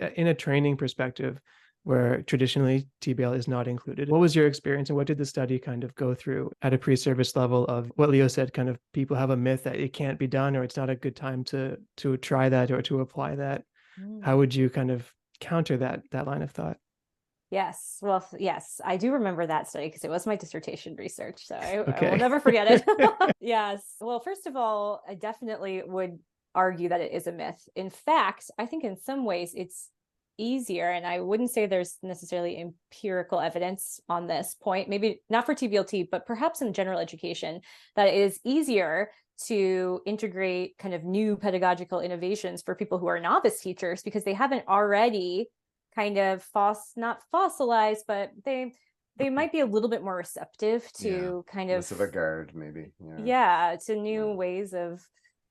in a training perspective, where traditionally TBL is not included. What was your experience, and what did the study kind of go through at a pre-service level of what Leo said, kind of people have a myth that it can't be done, or it's not a good time to try that or to apply that? How would you kind of counter that line of thought? Yes. Well, yes, I do remember that study because it was my dissertation research. So I Okay. will never forget it. Yes. Well, first of all, I definitely would argue that it is a myth. In fact, I think in some ways it's easier, and I wouldn't say there's necessarily empirical evidence on this point, maybe not for TBLT, but perhaps in general education, that it is easier to integrate kind of new pedagogical innovations for people who are novice teachers because they haven't already kind of not fossilized, but they might be a little bit more receptive to kind of less of a guard, maybe. To new ways of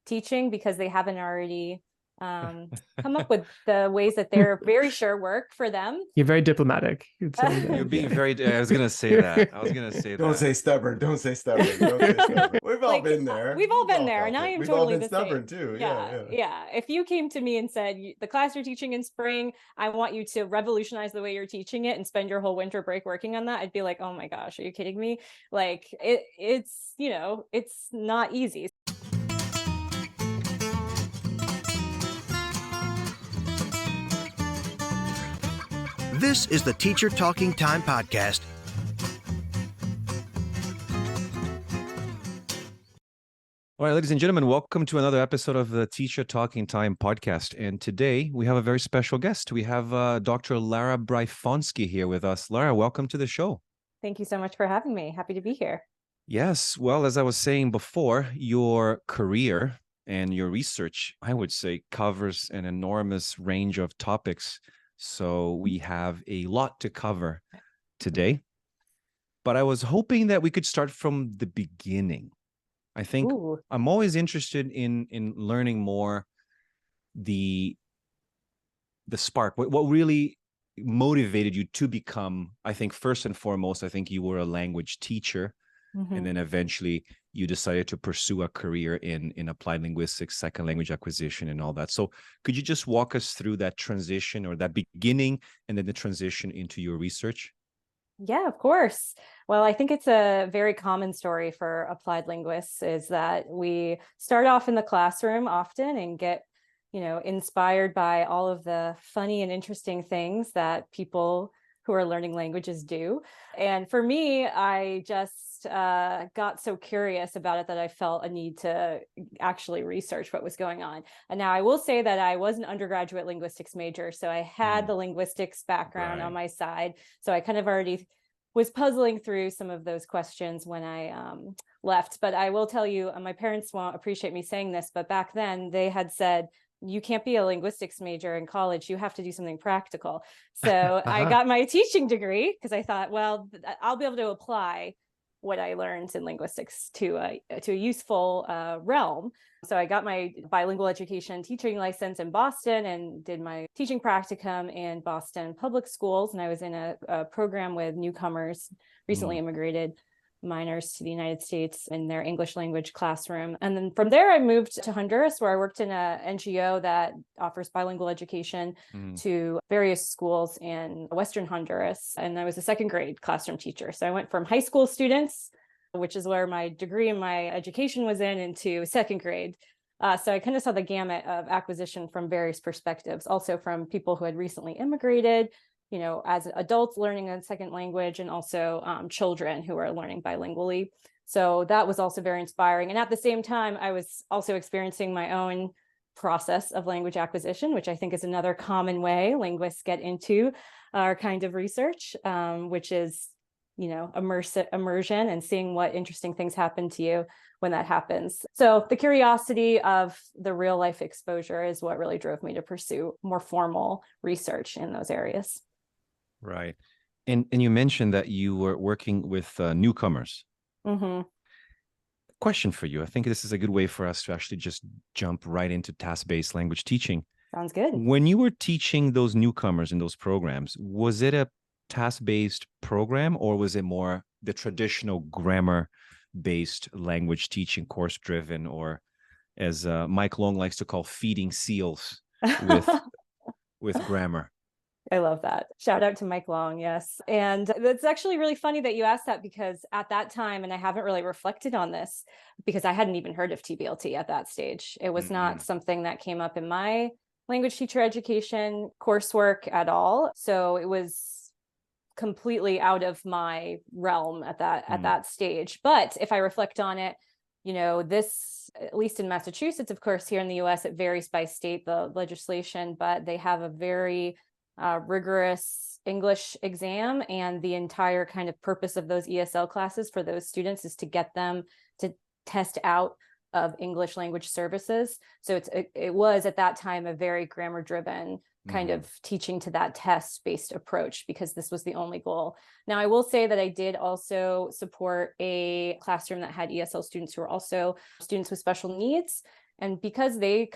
teaching because they haven't already come up with the ways that they're very sure work for them. You're very diplomatic. You're being very. I was gonna say that. Don't say stubborn. Don't say stubborn. Don't say stubborn. We've all been there. We've all been there, and I am totally the same. We've all been stubborn too. Yeah. If you came to me and said, the class you're teaching in spring, I want you to revolutionize the way you're teaching it and spend your whole winter break working on that, I'd be like, oh my gosh, are you kidding me? Like it's not easy. This is the Teacher Talking Time podcast. All right, ladies and gentlemen, welcome to another episode of the Teacher Talking Time podcast. And today we have a very special guest. We have Dr. Lara Bryfonski here with us. Lara, welcome to the show. Thank you so much for having me. Happy to be here. Yes. Well, as I was saying before, your career and your research, I would say, covers an enormous range of topics. So we have a lot to cover today. But I was hoping that we could start from the beginning. I think I'm always interested in learning more the spark, what really motivated you to become, I think first and foremost, I think you were a language teacher, and then eventually you decided to pursue a career in applied linguistics, second language acquisition and all that. So could you just walk us through that transition or that beginning and then the transition into your research? Yeah, of course. Well, I think it's a very common story for applied linguists is that we start off in the classroom often and get, inspired by all of the funny and interesting things that people who are learning languages do. And for me, I just got so curious about it that I felt a need to actually research what was going on. And now I will say that I was an undergraduate linguistics major, so I had the linguistics background on my side. So I kind of already was puzzling through some of those questions when I left. But I will tell you, my parents won't appreciate me saying this, but back then they had said, you can't be a linguistics major in college. You have to do something practical. So I got my teaching degree because I thought, well, I'll be able to apply what I learned in linguistics to a useful realm. So I got my bilingual education teaching license in Boston and did my teaching practicum in Boston public schools. And I was in a program with newcomers, recently immigrated minors to the United States in their English language classroom. And then from there, I moved to Honduras, where I worked in an NGO that offers bilingual education to various schools in Western Honduras. And I was a second grade classroom teacher. So I went from high school students, which is where my degree and my education was in, into second grade. So I kind of saw the gamut of acquisition from various perspectives, also from people who had recently immigrated, as adults learning a second language, and also children who are learning bilingually. So that was also very inspiring. And at the same time, I was also experiencing my own process of language acquisition, which I think is another common way linguists get into our kind of research, which is, immersion and seeing what interesting things happen to you when that happens. So the curiosity of the real life exposure is what really drove me to pursue more formal research in those areas. Right. And you mentioned that you were working with newcomers. Question for you. I think this is a good way for us to actually just jump right into task-based language teaching. Sounds good. When you were teaching those newcomers in those programs, was it a task-based program, or was it more the traditional grammar-based language teaching, course-driven, or as Mike Long likes to call, feeding seals with with grammar. I love that. Shout out to Mike Long. Yes. And that's actually really funny that you asked that, because at that time, and I haven't really reflected on this because I hadn't even heard of TBLT at that stage. It was not something that came up in my language teacher education coursework at all. So it was completely out of my realm at that stage. But if I reflect on it, this, at least in Massachusetts, of course, here in the US, it varies by state, the legislation, but they have a very rigorous English exam, and the entire kind of purpose of those ESL classes for those students is to get them to test out of English language services. So it was at that time a very grammar driven kind of teaching to that test-based approach, because this was the only goal. Now, I will say that I did also support a classroom that had ESL students who were also students with special needs. And because they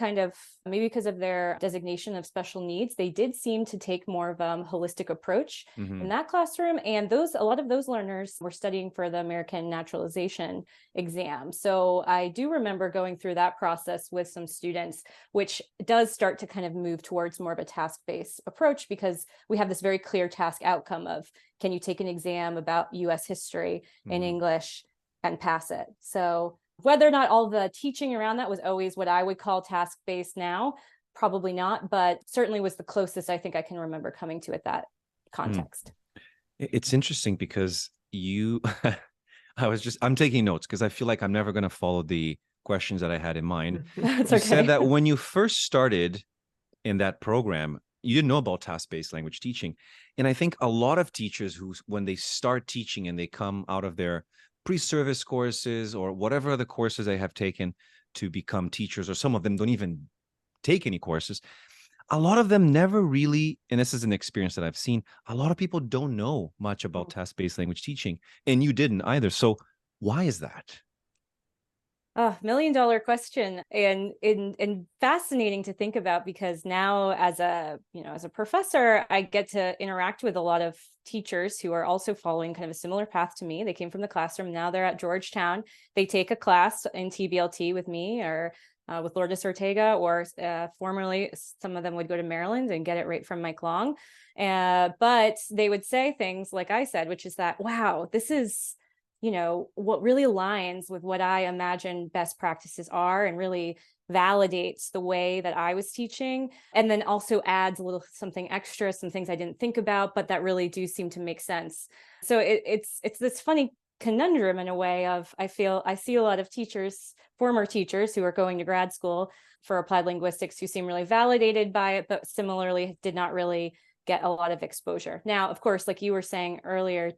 maybe because of their designation of special needs, they did seem to take more of a holistic approach in that classroom. And a lot of those learners were studying for the American naturalization exam. So I do remember going through that process with some students, which does start to kind of move towards more of a task-based approach, because we have this very clear task outcome of, can you take an exam about US history in English and pass it? So whether or not all the teaching around that was always what I would call task-based now, probably not, but certainly was the closest I think I can remember coming to at that context. It's interesting because I'm taking notes because I feel like I'm never going to follow the questions that I had in mind. That's You okay. said that when you first started in that program, you didn't know about task-based language teaching. And I think a lot of teachers when they start teaching and they come out of their pre-service courses or whatever other courses they have taken to become teachers, or some of them don't even take any courses, a lot of them never really, and this is an experience that I've seen, a lot of people don't know much about task-based language teaching, and you didn't either. So why is that? $1 million question, and fascinating to think about, because now as a professor, I get to interact with a lot of teachers who are also following kind of a similar path to me. They came from the classroom. Now they're at Georgetown. They take a class in TBLT with me or with Lourdes Ortega, or formerly some of them would go to Maryland and get it right from Mike Long. But they would say things like I said, which is that, wow, this is what really aligns with what I imagine best practices are, and really validates the way that I was teaching, and then also adds a little something extra, some things I didn't think about, but that really do seem to make sense. So it's this funny conundrum in a way of, I see a lot of teachers, former teachers who are going to grad school for applied linguistics, who seem really validated by it, but similarly did not really get a lot of exposure. Now, of course, like you were saying earlier,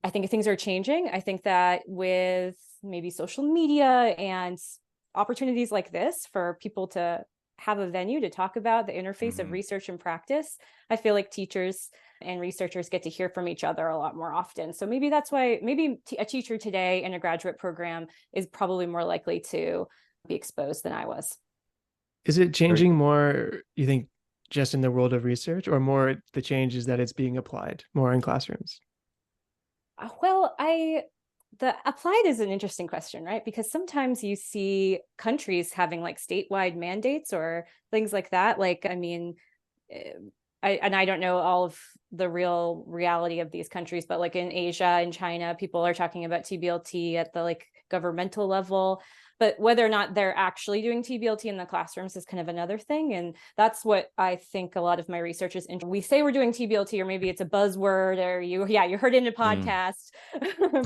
I think things are changing. I think that with maybe social media and opportunities like this for people to have a venue to talk about the interface of research and practice, I feel like teachers and researchers get to hear from each other a lot more often. So maybe that's why a teacher today in a graduate program is probably more likely to be exposed than I was. Is it changing more, you think, just in the world of research, or more the change is that it's being applied more in classrooms? Well, the applied is an interesting question, right? Because sometimes you see countries having like statewide mandates or things like that. Like, I mean, I don't know all of the real reality of these countries, but like in Asia and China, people are talking about TBLT at the like governmental level. But whether or not they're actually doing TBLT in the classrooms is kind of another thing. And that's what I think a lot of my research is. We say we're doing TBLT, or maybe it's a buzzword, or you heard it in a podcast,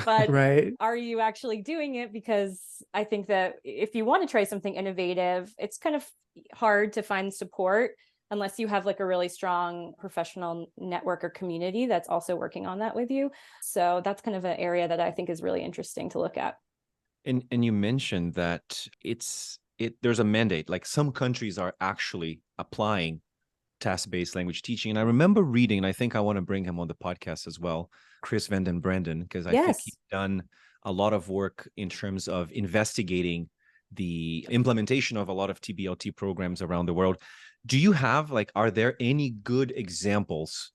but right. Are you actually doing it? Because I think that if you want to try something innovative, it's kind of hard to find support unless you have like a really strong professional network or community that's also working on that with you. So that's kind of an area that I think is really interesting to look at. And you mentioned that there's a mandate, like some countries are actually applying task-based language teaching. And I remember reading, and I think I want to bring him on the podcast as well, Chris Van den Branden, because I think he's done a lot of work in terms of investigating the implementation of a lot of TBLT programs around the world. Do you have, are there any good examples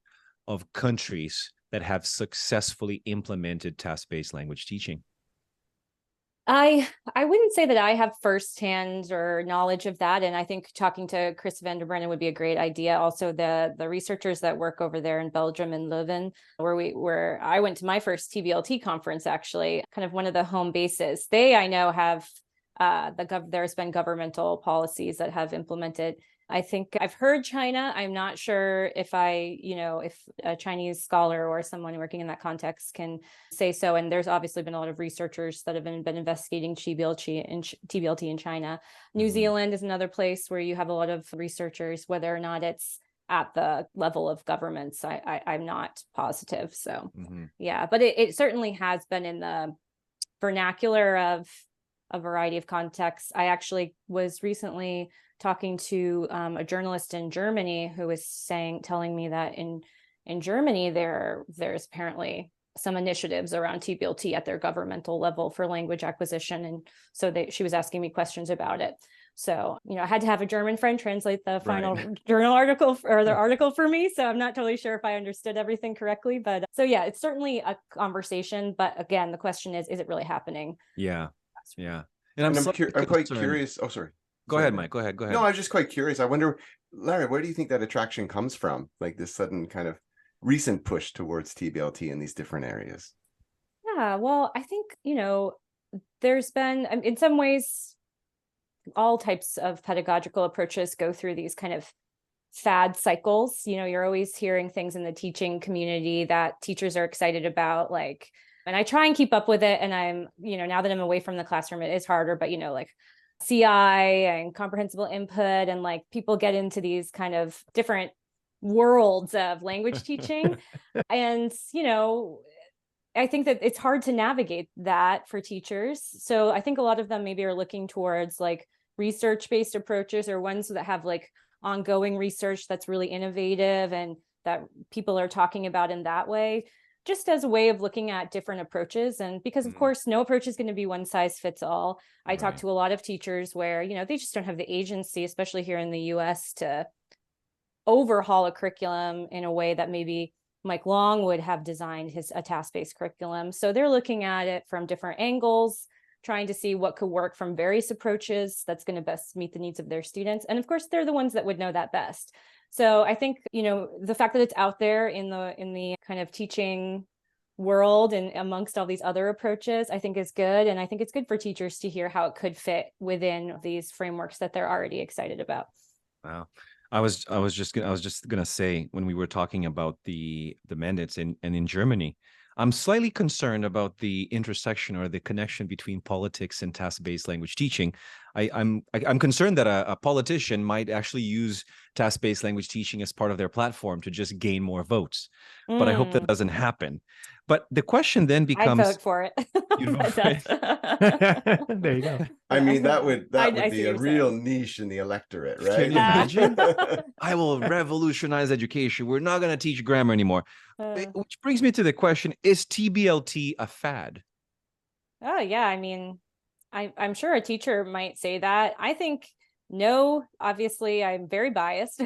of countries that have successfully implemented task-based language teaching? I wouldn't say that I have firsthand or knowledge of that. And I think talking to Chris van der Brennen would be a great idea. Also, the researchers that work over there in Belgium and Leuven, where I went to my first TBLT conference, actually, kind of one of the home bases. They, I know, have there's been governmental policies that have implemented. I think I've heard China. I'm not sure if if a Chinese scholar or someone working in that context can say so. And there's obviously been a lot of researchers that have been investigating TBLT in China. New Zealand is another place where you have a lot of researchers, whether or not it's at the level of governments. I'm not positive. So yeah, but it certainly has been in the vernacular of a variety of contexts. I actually was recently talking to a journalist in Germany who was telling me that in Germany, there's apparently some initiatives around TBLT at their governmental level for language acquisition. And so she was asking me questions about it. So, I had to have a German friend translate the final journal article or the article for me. So I'm not totally sure if I understood everything correctly. But so, yeah, it's certainly a conversation. But again, the question is it really happening? Yeah. Yeah. And I'm quite curious. Oh, sorry. Go ahead, Mike. Go ahead. No, I'm just quite curious. I wonder, Lara, where do you think that attraction comes from? Like this sudden kind of recent push towards TBLT in these different areas? Yeah, well, I think, there's been, in some ways, all types of pedagogical approaches go through these kind of fad cycles. You're always hearing things in the teaching community that teachers are excited about, and I try and keep up with it. And I'm, now that I'm away from the classroom, it is harder, but, like CI and comprehensible input, and people get into these kind of different worlds of language teaching. And, I think that it's hard to navigate that for teachers. So I think a lot of them maybe are looking towards research-based approaches, or ones that have ongoing research that's really innovative and that people are talking about in that way, just as a way of looking at different approaches. And because of course, no approach is going to be one size fits all. I talk to a lot of teachers where, they just don't have the agency, especially here in the US, to overhaul a curriculum in a way that maybe Mike Long would have designed a task-based curriculum. So they're looking at it from different angles, trying to see what could work from various approaches that's going to best meet the needs of their students. And of course, they're the ones that would know that best. So I think, the fact that it's out there in the kind of teaching world and amongst all these other approaches, I think is good. And I think it's good for teachers to hear how it could fit within these frameworks that they're already excited about. Wow. I was just gonna say, when we were talking about the mandates in Germany, I'm slightly concerned about the intersection or the connection between politics and task-based language teaching. I'm concerned that a politician might actually use task-based language teaching as part of their platform to just gain more votes. But I hope that doesn't happen. But the question then becomes, I'd vote for it. You'd vote for it. There you go. I mean, that would I be a real niche in the electorate, right? Can you imagine? I will revolutionize education. We're not going to teach grammar anymore. Which brings me to the question, is TBLT a fad? Oh, yeah. I mean, I'm sure a teacher might say that. I think no, obviously I'm very biased.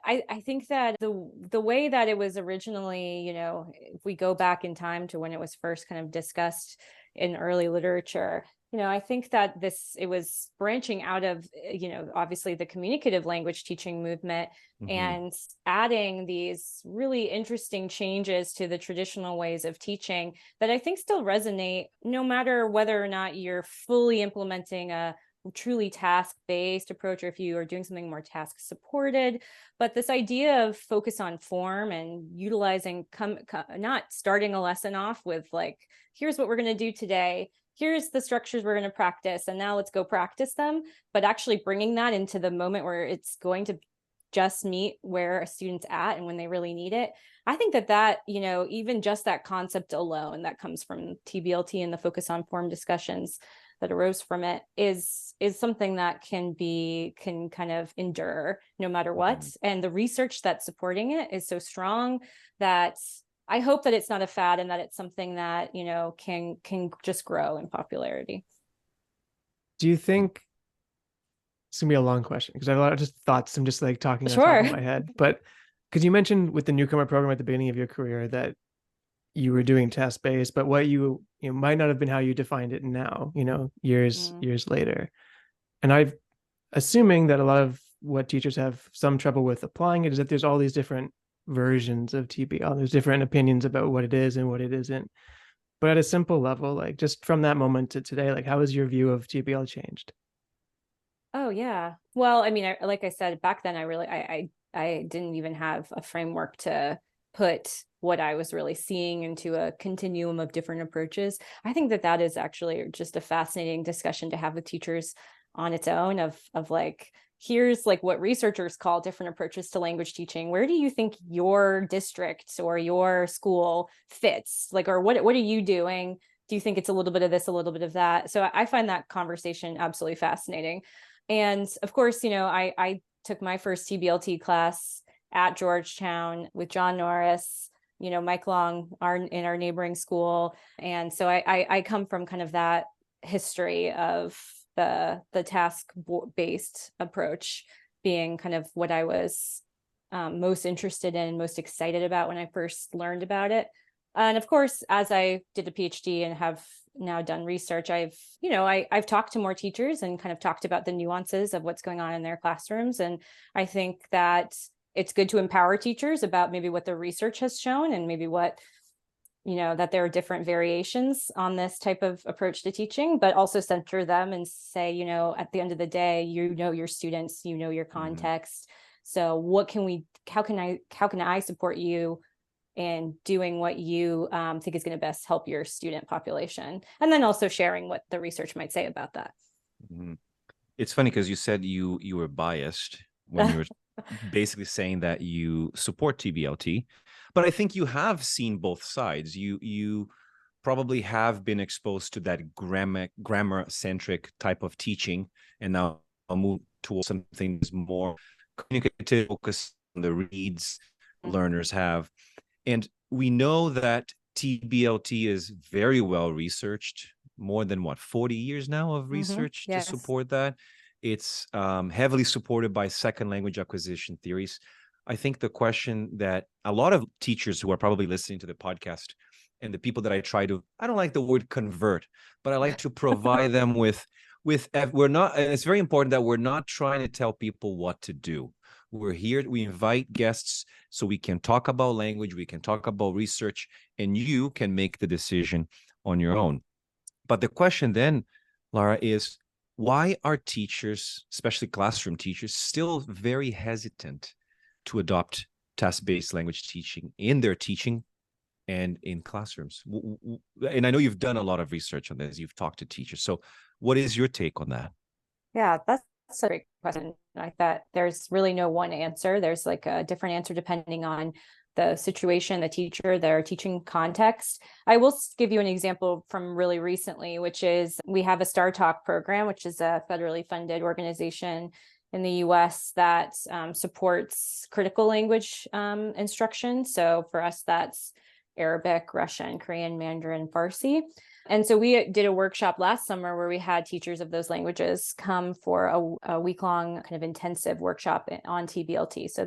I think that the way that it was originally, if we go back in time to when it was first kind of discussed in early literature, I think that it was branching out of, obviously the communicative language teaching movement and adding these really interesting changes to the traditional ways of teaching that I think still resonate, no matter whether or not you're fully implementing a truly task-based approach, or if you are doing something more task supported. But this idea of focus on form and utilizing, not starting a lesson off with here's what we're going to do today, here's the structures we're going to practice, and now let's go practice them, but actually bringing that into the moment where it's going to just meet where a student's at and when they really need it. I think that even just that concept alone that comes from TBLT and the focus on form discussions that arose from it is something that can kind of endure no matter what. And the research that's supporting it is so strong that I hope that it's not a fad and that it's something that, can just grow in popularity. Do you think, it's gonna be a long question because I have a lot of just thoughts. I'm just talking on top of my head, but because you mentioned with the newcomer program at the beginning of your career that you were doing task-based, but what you might not have been how you defined it now, years later. And I'm assuming that a lot of what teachers have some trouble with applying it is that there's all these different versions of TBL. There's different opinions about what it is and what it isn't. But at a simple level, like just from that moment to today, like how has your view of TBL changed? Oh yeah. Well, I mean, like I said, back then I didn't even have a framework to put what I was really seeing into a continuum of different approaches. I think that is actually just a fascinating discussion to have with teachers on its own of like, here's like what researchers call different approaches to language teaching. Where do you think your district or your school fits? Like, or what are you doing? Do you think it's a little bit of this, a little bit of that? So I find that conversation absolutely fascinating. And of course, I took my first TBLT class at Georgetown with John Norris, Mike Long, in our neighboring school. And so I come from kind of that history of the task-based approach being kind of what I was most interested in, most excited about when I first learned about it. And of course, as I did a PhD and have now done research, I've talked to more teachers and kind of talked about the nuances of what's going on in their classrooms. And I think that it's good to empower teachers about maybe what the research has shown and maybe what, that there are different variations on this type of approach to teaching, but also center them and say, at the end of the day, your students, your context. So how can I support you in doing what you think is going to best help your student population? And then also sharing what the research might say about that. It's funny because you said you were biased when you were basically saying that you support TBLT, but I think you have seen both sides. You probably have been exposed to that grammar-centric type of teaching, and now I'll move towards something that's more communicative, focused on the reads learners have. And we know that TBLT is very well researched, more than 40 years now of research to support that. It's heavily supported by second language acquisition theories. I think the question that a lot of teachers who are probably listening to the podcast and the people that I don't like the word convert, but I like to provide them with we're not, and it's very important that we're not trying to tell people what to do. We're here, we invite guests so we can talk about language, we can talk about research, and you can make the decision on your own. But the question then, Lara, is why are teachers, especially classroom teachers, still very hesitant to adopt task-based language teaching in their teaching and in classrooms? And I know you've done a lot of research on this, you've talked to teachers. So what is your take on that? Yeah, that's a great question. Like that, there's really no one answer. There's like a different answer depending on the situation, the teacher, their teaching context. I will give you an example from really recently, which is we have a STARTALK program, which is a federally funded organization in the US that supports critical language instruction. So for us, that's Arabic, Russian, Korean, Mandarin, Farsi. And so we did a workshop last summer where we had teachers of those languages come for a week-long kind of intensive workshop on TBLT. So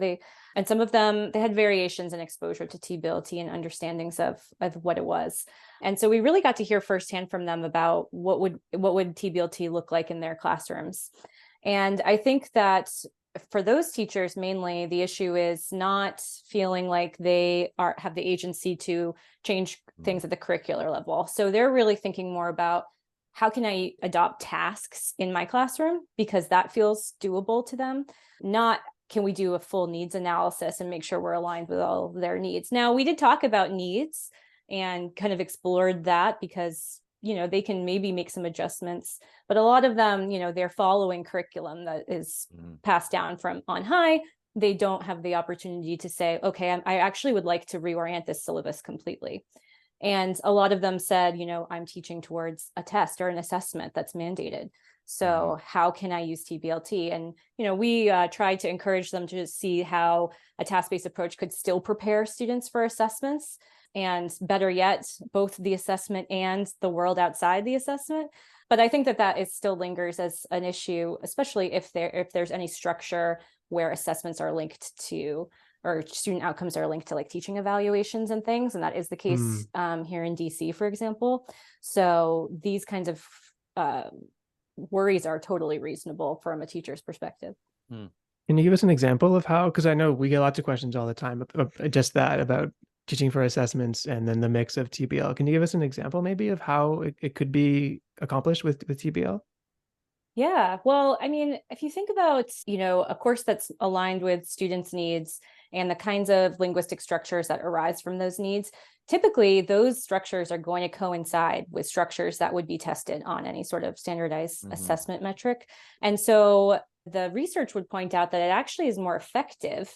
some of them, they had variations in exposure to TBLT and understandings of what it was. And so we really got to hear firsthand from them about what would TBLT look like in their classrooms. And I think that for those teachers, mainly the issue is not feeling like they have the agency to change things at the curricular level. So they're really thinking more about how can I adopt tasks in my classroom, because that feels doable to them. Not can we do a full needs analysis and make sure we're aligned with all of their needs. Now, we did talk about needs and kind of explored that because they can maybe make some adjustments, but a lot of them, they're following curriculum that is passed down from on high. They don't have the opportunity to say, okay, I actually would like to reorient this syllabus completely. And a lot of them said, I'm teaching towards a test or an assessment that's mandated. So how can I use TBLT? And, we tried to encourage them to see how a task-based approach could still prepare students for assessments. And better yet, both the assessment and the world outside the assessment. But I think that it still lingers as an issue, especially if there's any structure where assessments are linked to or student outcomes are linked to like teaching evaluations and things. And that is the case here in DC, for example. So these kinds of worries are totally reasonable from a teacher's perspective. Can you give us an example of how, because I know we get lots of questions all the time just that about teaching for assessments and then the mix of TBL. Can you give us an example maybe of how it could be accomplished with TBL? Yeah, well, I mean, if you think about, a course that's aligned with students' needs and the kinds of linguistic structures that arise from those needs, typically those structures are going to coincide with structures that would be tested on any sort of standardized assessment metric. And so the research would point out that it actually is more effective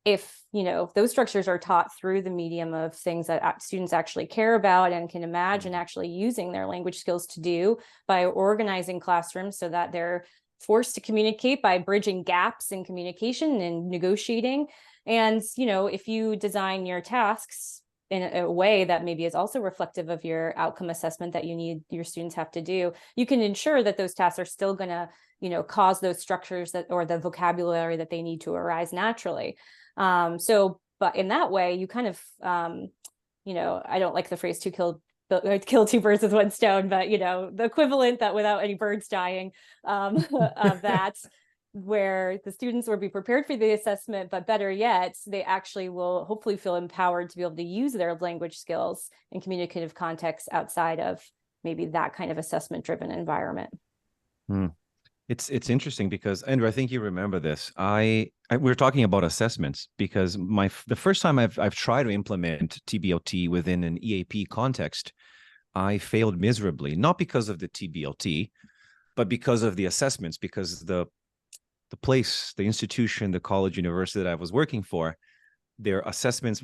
if, those structures are taught through the medium of things that students actually care about and can imagine actually using their language skills to do, by organizing classrooms so that they're forced to communicate by bridging gaps in communication and negotiating. And, if you design your tasks in a way that maybe is also reflective of your outcome assessment that your students have to do, you can ensure that those tasks are still going to, cause those structures or the vocabulary that they need to arise naturally. But in that way, you kind of, I don't like the phrase kill two birds with one stone, but, the equivalent that without any birds dying, of that, where the students will be prepared for the assessment, but better yet, they actually will hopefully feel empowered to be able to use their language skills in communicative contexts outside of maybe that kind of assessment-driven environment. It's interesting because, Andrew, I think you remember this. We're talking about assessments because the first time I've tried to implement TBLT within an EAP context, I failed miserably, not because of the TBLT, but because of the assessments, because the place, the institution, the college, university that I was working for, their assessments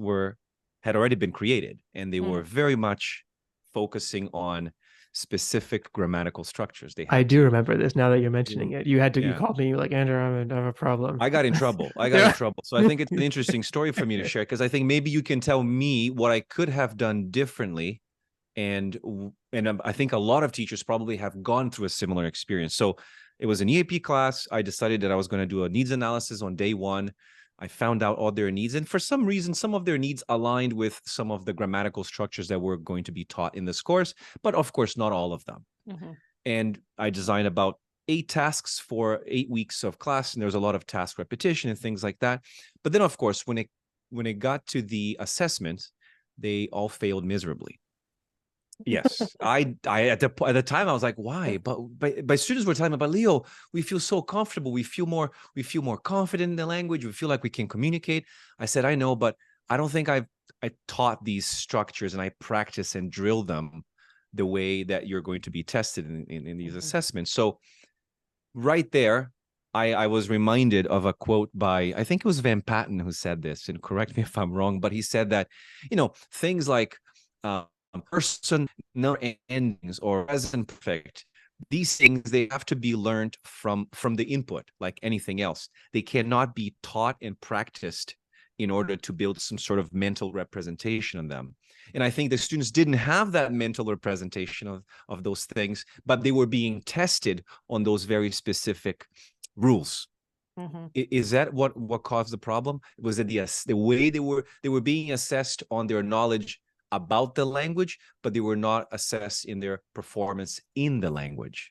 had already been created, and they were very much focusing on specific grammatical structures. I do remember this now that you're mentioning it. You called me, you were like, Andrew, I have a problem. I got in trouble. So I think it's an interesting story for me to share, because I think maybe you can tell me what I could have done differently. And I think a lot of teachers probably have gone through a similar experience. So it was an EAP class. I decided that I was going to do a needs analysis on day one. I found out all their needs. And for some reason, some of their needs aligned with some of the grammatical structures that were going to be taught in this course, but of course, not all of them. And I designed about 8 tasks for 8 weeks of class. And there was a lot of task repetition and things like that. But then, of course, when it got to the assessment, they all failed miserably. Yes, I at the time I was like, why? But students were telling me, but Leo, we feel so comfortable. We feel more confident in the language. We feel like we can communicate. I said, I know, but I don't think I taught these structures and I practice and drill them the way that you're going to be tested in these assessments. So right there, I was reminded of a quote by, I think it was Van Patten who said this, and correct me if I'm wrong, but he said that, things like person, no endings, or present perfect, these things, they have to be learned from the input, like anything else. They cannot be taught and practiced in order to build some sort of mental representation of them. And I think the students didn't have that mental representation of those things, but they were being tested on those very specific rules. Is that what caused the problem? Was it the way they were being assessed on their knowledge about the language, but they were not assessed in their performance in the language?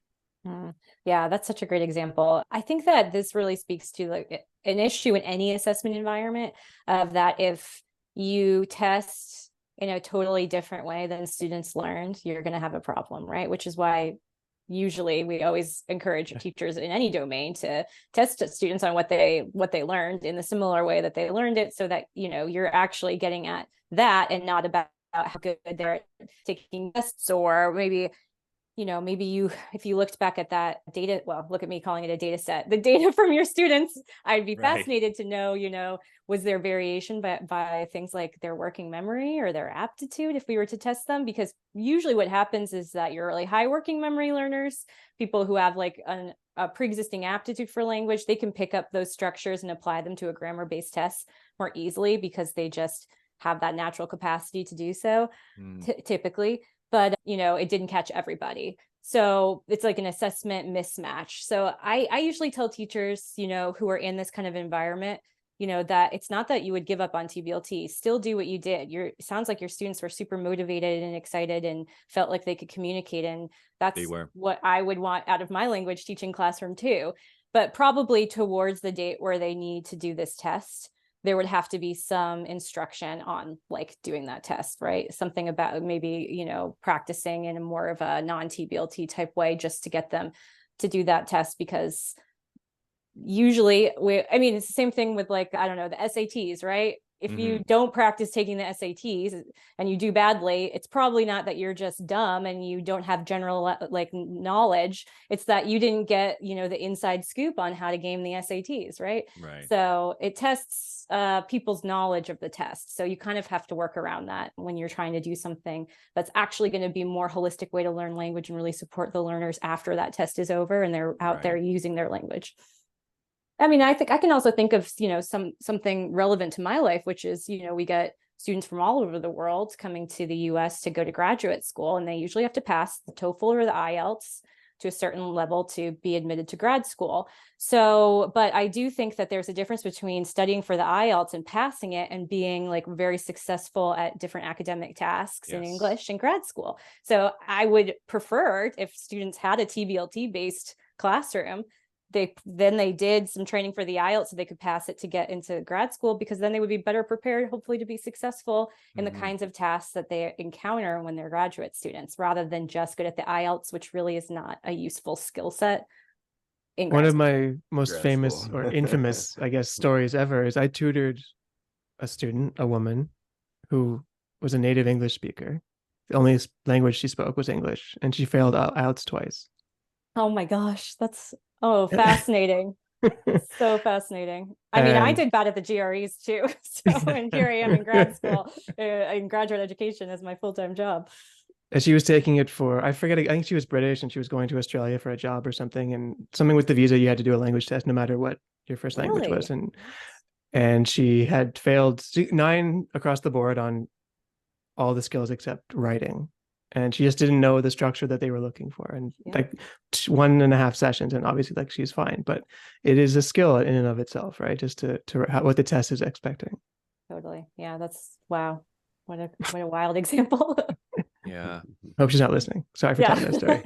Yeah, that's such a great example. I think that this really speaks to like an issue in any assessment environment, of that if you test in a totally different way than students learned, you're going to have a problem, right? Which is why usually we always encourage teachers in any domain to test students on what they learned in the similar way that they learned it, so that you're actually getting at that and not about how good they're at taking tests. Or maybe if you looked back at that data, well, look at me calling it a data set, the data from your students, I'd be fascinated to know, was there variation by things like their working memory or their aptitude if we were to test them? Because usually what happens is that your really high working memory learners, people who have like a pre-existing aptitude for language, they can pick up those structures and apply them to a grammar-based test more easily because they just have that natural capacity to do so, typically. But, it didn't catch everybody. So it's like an assessment mismatch. So I usually tell teachers, who are in this kind of environment, that it's not that you would give up on TBLT, still do what you did. It sounds like your students were super motivated and excited and felt like they could communicate. And that's what I would want out of my language teaching classroom too. But probably towards the date where they need to do this test, there would have to be some instruction on like doing that test, right? Something about maybe, practicing in a more of a non-TBLT type way just to get them to do that test, because usually it's the same thing with like, I don't know, the SATs, right? If you don't practice taking the SATs and you do badly, it's probably not that you're just dumb and you don't have general like knowledge. It's that you didn't get, the inside scoop on how to game the SATs, right? Right. So it tests people's knowledge of the test. So you kind of have to work around that when you're trying to do something that's actually going to be a more holistic way to learn language and really support the learners after that test is over and they're out there using their language. I think I can also think of, something relevant to my life, which is, we get students from all over the world coming to the US to go to graduate school, and they usually have to pass the TOEFL or the IELTS to a certain level to be admitted to grad school. So, but I do think that there's a difference between studying for the IELTS and passing it and being like very successful at different academic tasks in English in grad school. So I would prefer if students had a TBLT based classroom, they did some training for the IELTS so they could pass it to get into grad school, because then they would be better prepared, hopefully, to be successul in the kinds of tasks that they encounter when they're graduate students, rather than just good at the IELTS, which really is not a useful skill set. One of my most famous or infamous, I guess, stories ever is I tutored a student, a woman, who was a native English speaker. The only language she spoke was English, and she failed IELTS twice. Oh my gosh, that's fascinating. So fascinating. I did bad at the GREs too. So, and here I am in grad school, in graduate education as my full-time job. And she was taking it for, I forget, I think she was British and she was going to Australia for a job or something. And something with the visa, you had to do a language test no matter what your first language was. And she had failed 9 across the board on all the skills except writing. And she just didn't know the structure that they were looking for. And like 1.5 sessions, and obviously like she's fine, but it is a skill in and of itself, right? Just to what the test is expecting. Totally. Yeah, that's wow. What a wild example. Yeah. Hope she's not listening. Sorry for telling that story.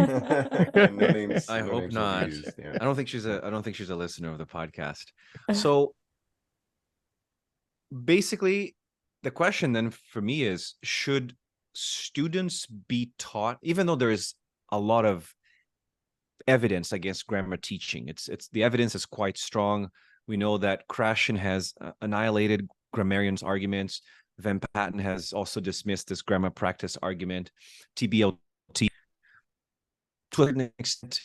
I hope not. I don't think she's a listener of the podcast. So basically the question then for me is, should students be taught, even though there is a lot of evidence against grammar teaching, it's the evidence is quite strong. We know that Krashen has annihilated grammarians' arguments. Van Patten has also dismissed this grammar practice argument. TBLT, to an extent,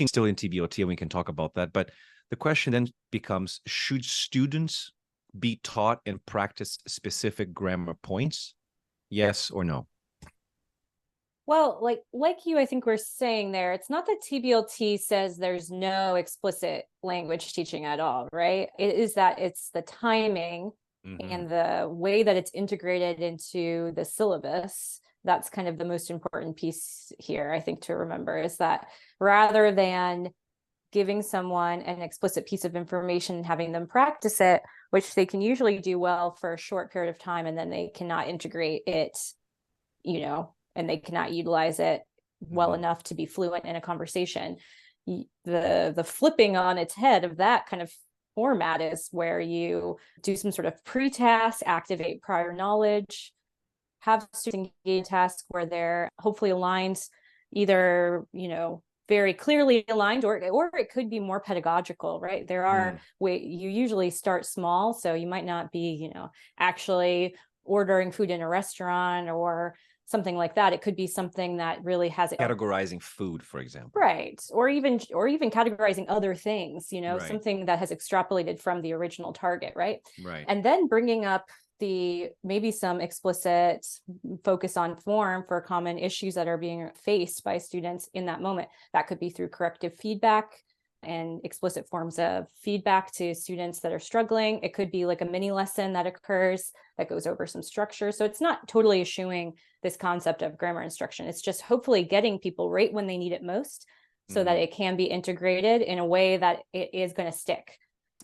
still in TBLT, and we can talk about that. But the question then becomes, should students be taught and practice specific grammar points? Yes or no? Well, like you, I think we're saying there, it's not that TBLT says there's no explicit language teaching at all, right? It is that it's the timing and the way that it's integrated into the syllabus. That's kind of the most important piece here, I think, to remember, is that rather than giving someone an explicit piece of information and having them practice it, which they can usually do well for a short period of time, and then they cannot integrate it, and they cannot utilize it well enough to be fluent in a conversation. The flipping on its head of that kind of format is where you do some sort of pre-task, activate prior knowledge, have students engage in tasks where they're hopefully aligned, either, very clearly aligned, or it could be more pedagogical, right? There are you usually start small, so you might not be, actually ordering food in a restaurant or something like that. It could be something that really has categorizing food, for example, right? Or even categorizing other things, something that has extrapolated from the original target, right? Right. And then bringing up maybe some explicit focus on form for common issues that are being faced by students in that moment. That could be through corrective feedback and explicit forms of feedback to students that are struggling. It could be like a mini lesson that occurs that goes over some structure. So it's not totally eschewing this concept of grammar instruction. It's just hopefully getting people right when they need it most, so that it can be integrated in a way that it is going to stick.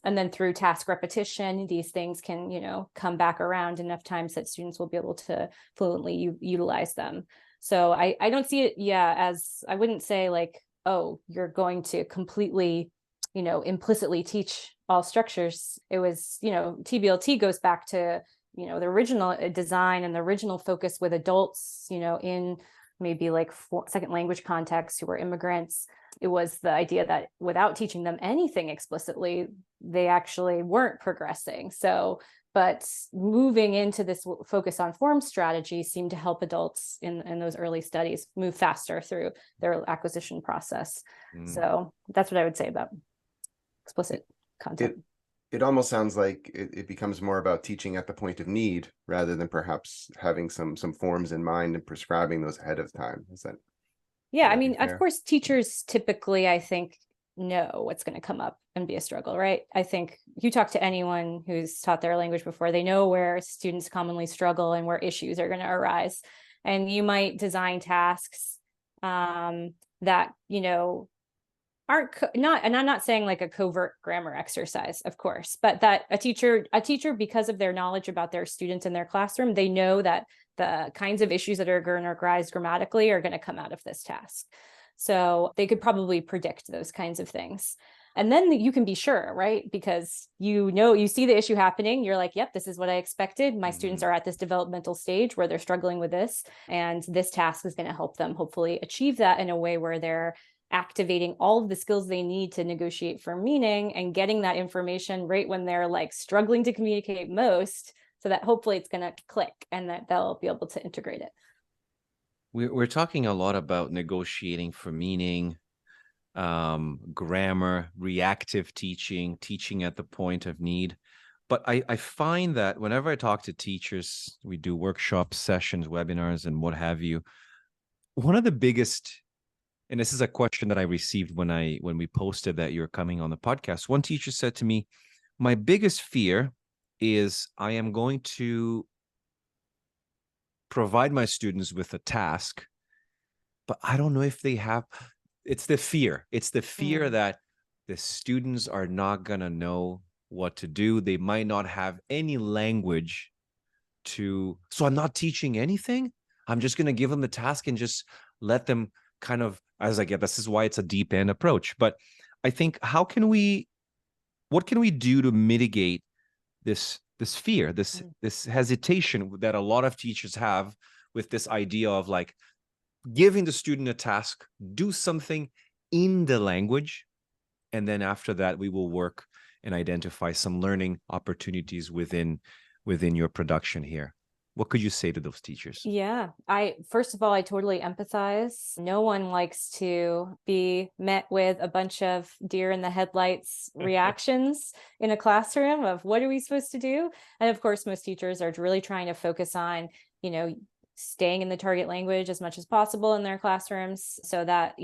And then through task repetition, these things can, come back around enough times that students will be able to fluently utilize them. So I don't see it, as I wouldn't say like, oh, you're going to completely, implicitly teach all structures. It was, TBLT goes back to, the original design and the original focus with adults, in maybe like second language contexts who were immigrants. It was the idea that without teaching them anything explicitly, they actually weren't progressing. So, but moving into this focus on form strategy seemed to help adults in those early studies move faster through their acquisition process. So that's what I would say about explicit content. It almost sounds like it becomes more about teaching at the point of need rather than perhaps having some forms in mind and prescribing those ahead of time. Is that? Yeah, I mean, of course, teachers typically, I think, know what's going to come up and be a struggle, right? I think you talk to anyone who's taught their language before, they know where students commonly struggle and where issues are going to arise. And you might design tasks that, aren't not, and I'm not saying like a covert grammar exercise, of course, but that a teacher, because of their knowledge about their students in their classroom, they know that the kinds of issues that are going to arise grammatically are going to come out of this task. So they could probably predict those kinds of things. And then you can be sure, right? Because you see the issue happening. You're like, yep, this is what I expected. My students are at this developmental stage where they're struggling with this. And this task is going to help them hopefully achieve that in a way where they're activating all of the skills they need to negotiate for meaning and getting that information right when they're like struggling to communicate most, so that hopefully it's going to click and that they'll be able to integrate it. We're talking a lot about negotiating for meaning, grammar, reactive teaching at the point of need. But I find that whenever I talk to teachers, we do workshops, sessions, webinars, and what have you, one of the biggest, and this is a question that I received when we posted that you're coming on the podcast. One teacher said to me, my biggest fear is I am going to provide my students with a task, but I don't know if they have, it's the fear. It's the fear that the students are not going to know what to do. They might not have any language so I'm not teaching anything. I'm just going to give them the task and just let them kind of, as I get, this is why it's a deep end approach. But I think what can we do to mitigate this fear, this hesitation that a lot of teachers have with this idea of like giving the student a task, do something in the language, and then after that we will work and identify some learning opportunities within your production here. What could you say to those teachers? Yeah, first of all, I totally empathize. No one likes to be met with a bunch of deer in the headlights reactions in a classroom of what are we supposed to do? And of course, most teachers are really trying to focus on, staying in the target language as much as possible in their classrooms, so that,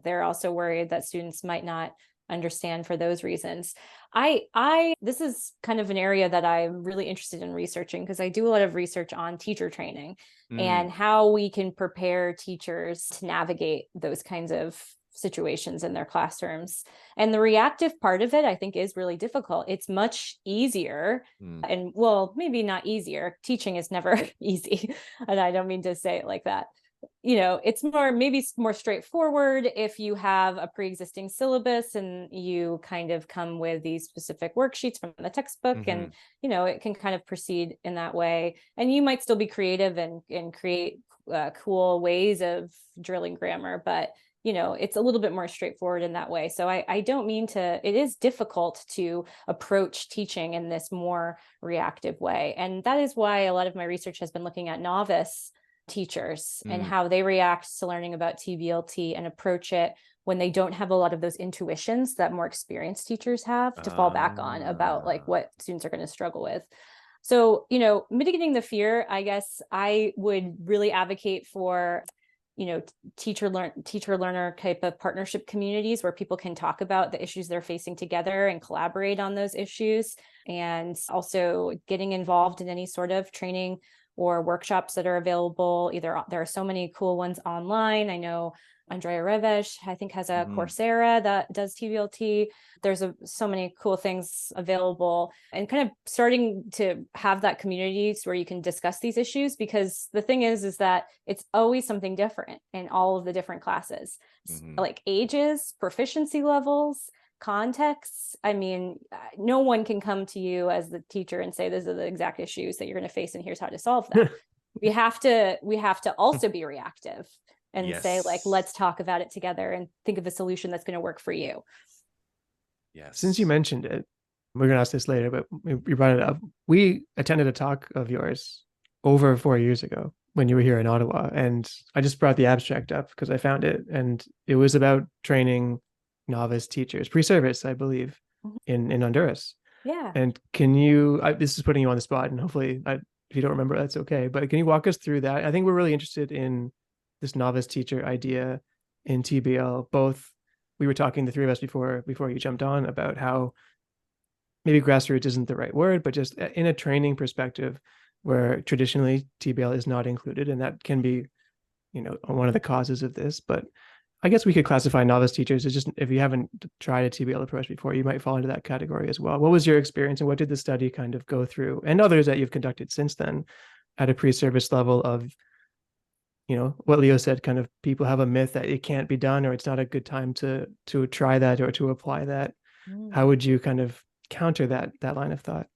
they're also worried that students might not understand for those reasons. This is kind of an area that I'm really interested in researching, because I do a lot of research on teacher training and how we can prepare teachers to navigate those kinds of situations in their classrooms. And the reactive part of it, I think, is really difficult. It's much easier, and well, maybe not easier. Teaching is never easy, and I don't mean to say it like that. It's maybe more straightforward if you have a pre-existing syllabus and you kind of come with these specific worksheets from the textbook, and it can kind of proceed in that way. And you might still be creative and create cool ways of drilling grammar, but it's a little bit more straightforward in that way. So I don't mean to, it is difficult to approach teaching in this more reactive way. And that is why a lot of my research has been looking at novice teachers and how they react to learning about TBLT and approach it when they don't have a lot of those intuitions that more experienced teachers have to fall back on about like what students are going to struggle with. So, mitigating the fear, I guess I would really advocate for, teacher learner type of partnership communities where people can talk about the issues they're facing together and collaborate on those issues, and also getting involved in any sort of training or workshops that are available. There are so many cool ones online. I know Andrea Revesh, I think, has a Coursera that does TBLT. There's so many cool things available, and kind of starting to have that community where you can discuss these issues, because the thing is that it's always something different in all of the different classes, like ages, proficiency levels, contexts. I mean, no one can come to you as the teacher and say, these are the exact issues that you're going to face and here's how to solve them. we have to also be reactive and say, like, let's talk about it together and think of a solution that's going to work for you. Yes. Since you mentioned it, we're going to ask this later, but we brought it up. We attended a talk of yours over 4 years ago when you were here in Ottawa. And I just brought the abstract up because I found it. And it was about training novice teachers, pre-service, I believe, in Honduras. Yeah. And can you, this is putting you on the spot, and hopefully if you don't remember, that's okay. But can you walk us through that? I think we're really interested in this novice teacher idea in TBL. Both, we were talking, the three of us, before you jumped on, about how maybe grassroots isn't the right word, but just in a training perspective where traditionally TBL is not included. And that can be, one of the causes of this. But I guess we could classify novice teachers as just, if you haven't tried a TBL approach before, you might fall into that category as well. What was your experience, and what did the study kind of go through, and others that you've conducted since then, at a pre-service level of, what Leo said, kind of people have a myth that it can't be done, or it's not a good time to try that or to apply that. How would you kind of counter that line of thought?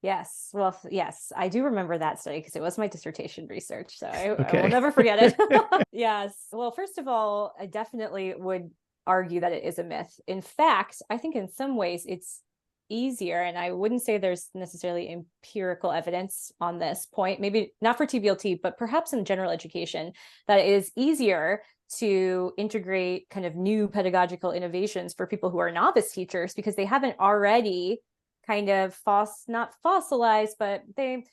Yes. Well, yes, I do remember that study because it was my dissertation research. So I will never forget it. Yes. Well, first of all, I definitely would argue that it is a myth. In fact, I think in some ways it's easier, and I wouldn't say there's necessarily empirical evidence on this point, maybe not for TBLT, but perhaps in general education, that it is easier to integrate kind of new pedagogical innovations for people who are novice teachers, because they haven't already kind of not fossilized, but they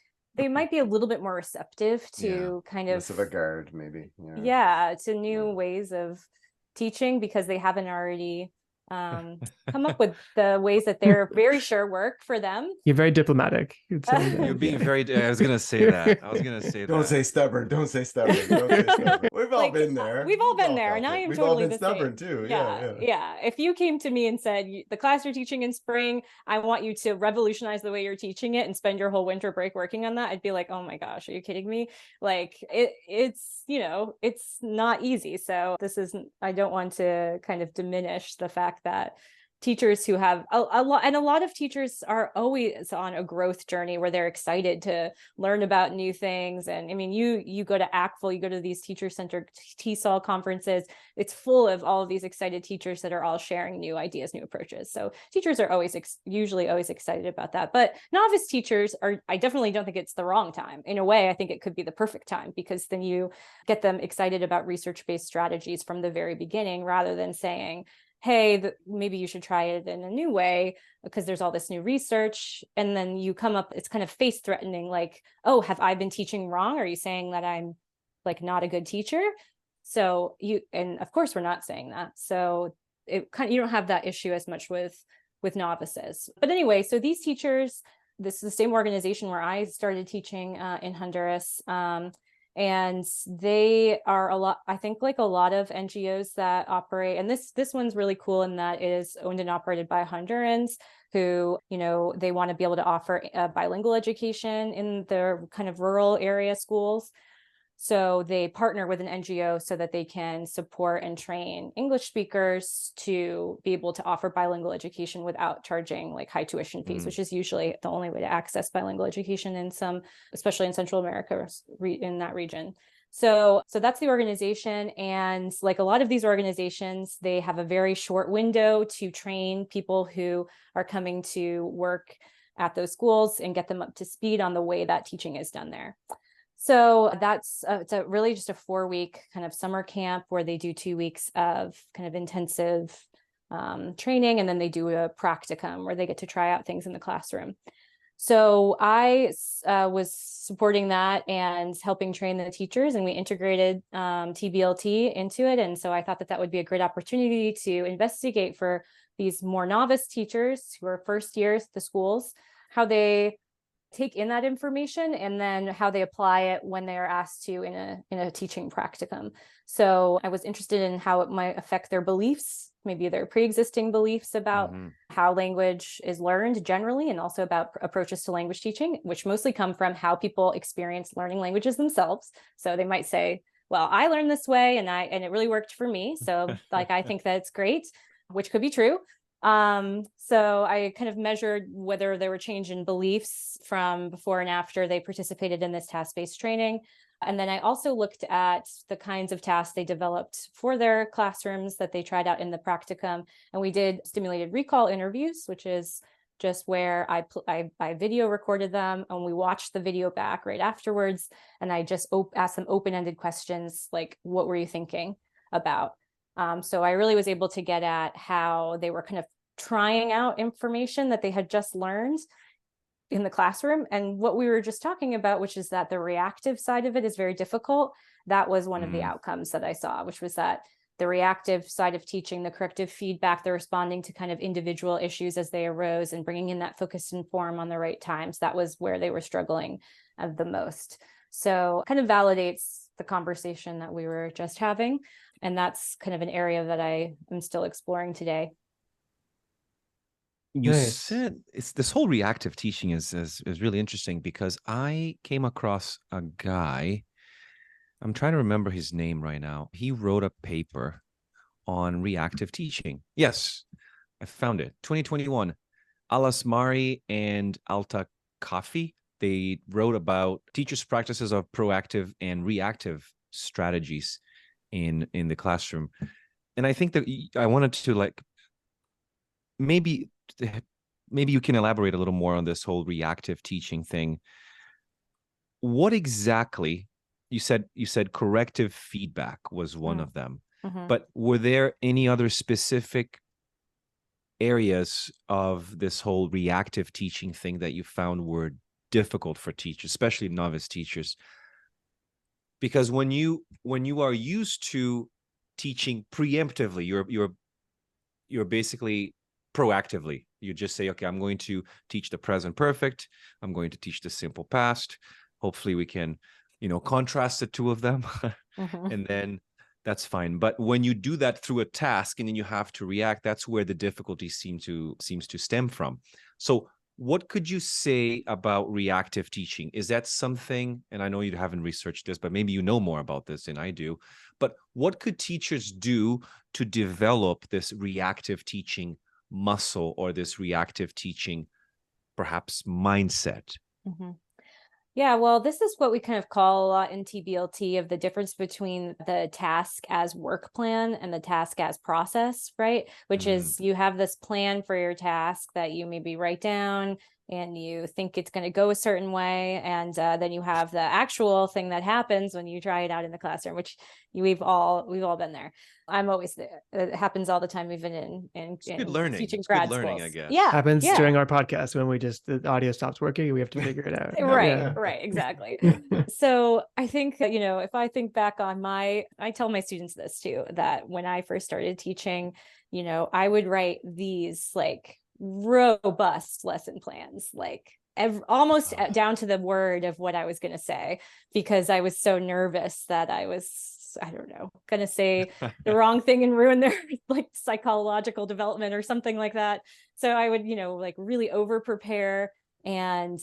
might be a little bit more receptive to kind of less of a guard, maybe. To new ways of teaching, because they haven't already come up with the ways that they're very sure work for them. You're very diplomatic. You're being very, I was going to say that. Don't say stubborn. Don't say stubborn. Don't say stubborn. We've all been there. We've all been there. And I am We've totally all been stubborn same. too. Yeah. If you came to me and said, the class you're teaching in spring, I want you to revolutionize the way you're teaching it and spend your whole winter break working on that, I'd be like, oh my gosh, are you kidding me? Like it's not easy. So I don't want to kind of diminish the fact that teachers who have a lot of teachers are always on a growth journey where they're excited to learn about new things. And I mean, you go to ACTFL, you go to these teacher-centered TESOL conferences, it's full of all of these excited teachers that are all sharing new ideas, new approaches. So teachers are usually always excited about that. But novice teachers I definitely don't think it's the wrong time. In a way, I think it could be the perfect time, because then you get them excited about research-based strategies from the very beginning, rather than saying, hey, maybe you should try it in a new way because there's all this new research. And then you come up, it's kind of face threatening, like, oh, have I been teaching wrong? Are you saying that I'm like not a good teacher? So and of course we're not saying that. So you don't have that issue as much with novices. But anyway, so these teachers, this is the same organization where I started teaching in Honduras. And they are I think like a lot of NGOs that operate, and this one's really cool in that it is owned and operated by Hondurans who, they want to be able to offer bilingual education in their kind of rural area schools. So they partner with an NGO so that they can support and train English speakers to be able to offer bilingual education without charging like high tuition fees, which is usually the only way to access bilingual education especially in Central America, in that region. So that's the organization. And like a lot of these organizations, they have a very short window to train people who are coming to work at those schools and get them up to speed on the way that teaching is done there. So it's really just a 4-week kind of summer camp where they do 2 weeks of kind of intensive training, and then they do a practicum where they get to try out things in the classroom. So I was supporting that and helping train the teachers, and we integrated TBLT into it. And so I thought that would be a great opportunity to investigate for these more novice teachers who are first years at the schools, how they take in that information and then how they apply it when they are asked to in a teaching practicum. So I was interested in how it might affect their beliefs, maybe their pre-existing beliefs about how language is learned generally, and also about approaches to language teaching, which mostly come from how people experience learning languages themselves. So they might say, well, I learned this way and it really worked for me. So like, I think that's great, which could be true. So I kind of measured whether there were change in beliefs from before and after they participated in this task-based training. And then I also looked at the kinds of tasks they developed for their classrooms that they tried out in the practicum. And we did stimulated recall interviews, which is just where I video recorded them and we watched the video back right afterwards. And I just asked them open-ended questions like, what were you thinking about? So I really was able to get at how they were kind of trying out information that they had just learned in the classroom. And what we were just talking about, which is that the reactive side of it is very difficult. That was one of the outcomes that I saw, which was that the reactive side of teaching, the corrective feedback, the responding to kind of individual issues as they arose and bringing in that focus and form on the right times, that was where they were struggling the most. So kind of validates the conversation that we were just having. And that's kind of an area that I am still exploring today. You Nice. said this whole reactive teaching is really interesting because I came across a guy. I'm trying to remember his name right now. He wrote a paper on reactive teaching. Yes, I found it. 2021. Alison Mackey and Alta Kafi. They wrote about teachers' practices of proactive and reactive strategies in the classroom. And I think that I wanted to like maybe you can elaborate a little more on this whole reactive teaching thing. What exactly, you said corrective feedback was one of them, but were there any other specific areas of this whole reactive teaching thing that you found were difficult for teachers, especially novice teachers? Because when you are used to teaching preemptively, you're basically proactively. You just say, okay, I'm going to teach the present perfect. I'm going to teach the simple past. Hopefully we can, contrast the two of them and then that's fine. But when you do that through a task and then you have to react, that's where the difficulty seems to stem from. So what could you say about reactive teaching? Is that something, and I know you haven't researched this, but maybe you know more about this than I do, but what could teachers do to develop this reactive teaching muscle or this reactive teaching, perhaps, mindset? Yeah, well, this is what we kind of call a lot in TBLT of the difference between the task as work plan and the task as process, right? Which is you have this plan for your task that you maybe write down and you think it's going to go a certain way. And then you have the actual thing that happens when you try it out in the classroom, which we've all been there. I'm always there. It happens all the time, even in good learning. Teaching it's grad good learning, schools. I guess. Yeah, happens during our podcast when the audio stops working, we have to figure it out. Right, exactly. So I think that, if I think back on I tell my students this too, that when I first started teaching, I would write these like robust lesson plans, like almost down to the word of what I was going to say, because I was so nervous that I was, I don't know, going to say the wrong thing and ruin their like psychological development or something like that. So I would, like really over prepare, and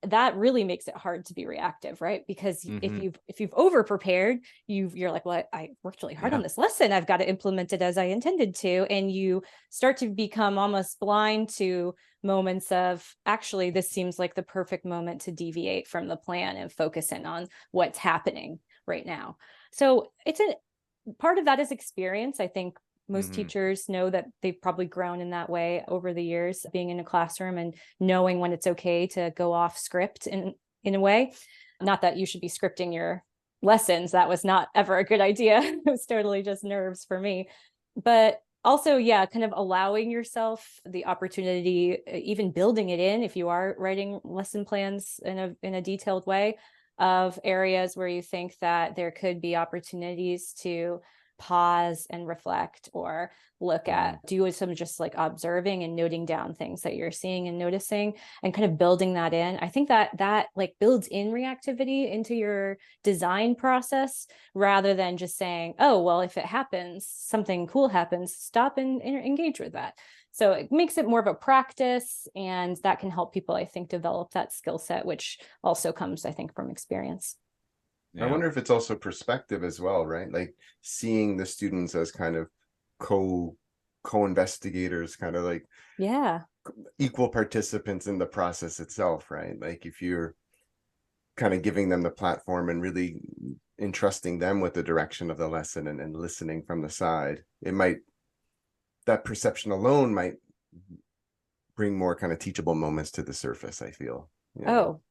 that really makes it hard to be reactive, right? Because if you've over prepared, you're like, well, I worked really hard on this lesson. I've got to implement it as I intended to. And you start to become almost blind to moments of, actually, this seems like the perfect moment to deviate from the plan and focus in on what's happening right now. So it's part of that is experience. I think most teachers know that they've probably grown in that way over the years, being in a classroom and knowing when it's okay to go off script in a way. Not that you should be scripting your lessons. That was not ever a good idea. It was totally just nerves for me. But also, kind of allowing yourself the opportunity, even building it in if you are writing lesson plans in a detailed way, of areas where you think that there could be opportunities to pause and reflect, or look at, do some just like observing and noting down things that you're seeing and noticing, and kind of building that in. I think that like builds in reactivity into your design process, rather than just saying, oh, well, if it happens, something cool happens, stop and engage with that. So it makes it more of a practice, and that can help people, I think, develop that skill set, which also comes, I think, from experience. I wonder if it's also perspective as well, right? Like seeing the students as kind of co-investigators, kind of like equal participants in the process itself, right? Like if you're kind of giving them the platform and really entrusting them with the direction of the lesson and listening from the side, that perception alone might bring more kind of teachable moments to the surface, I feel. Oh,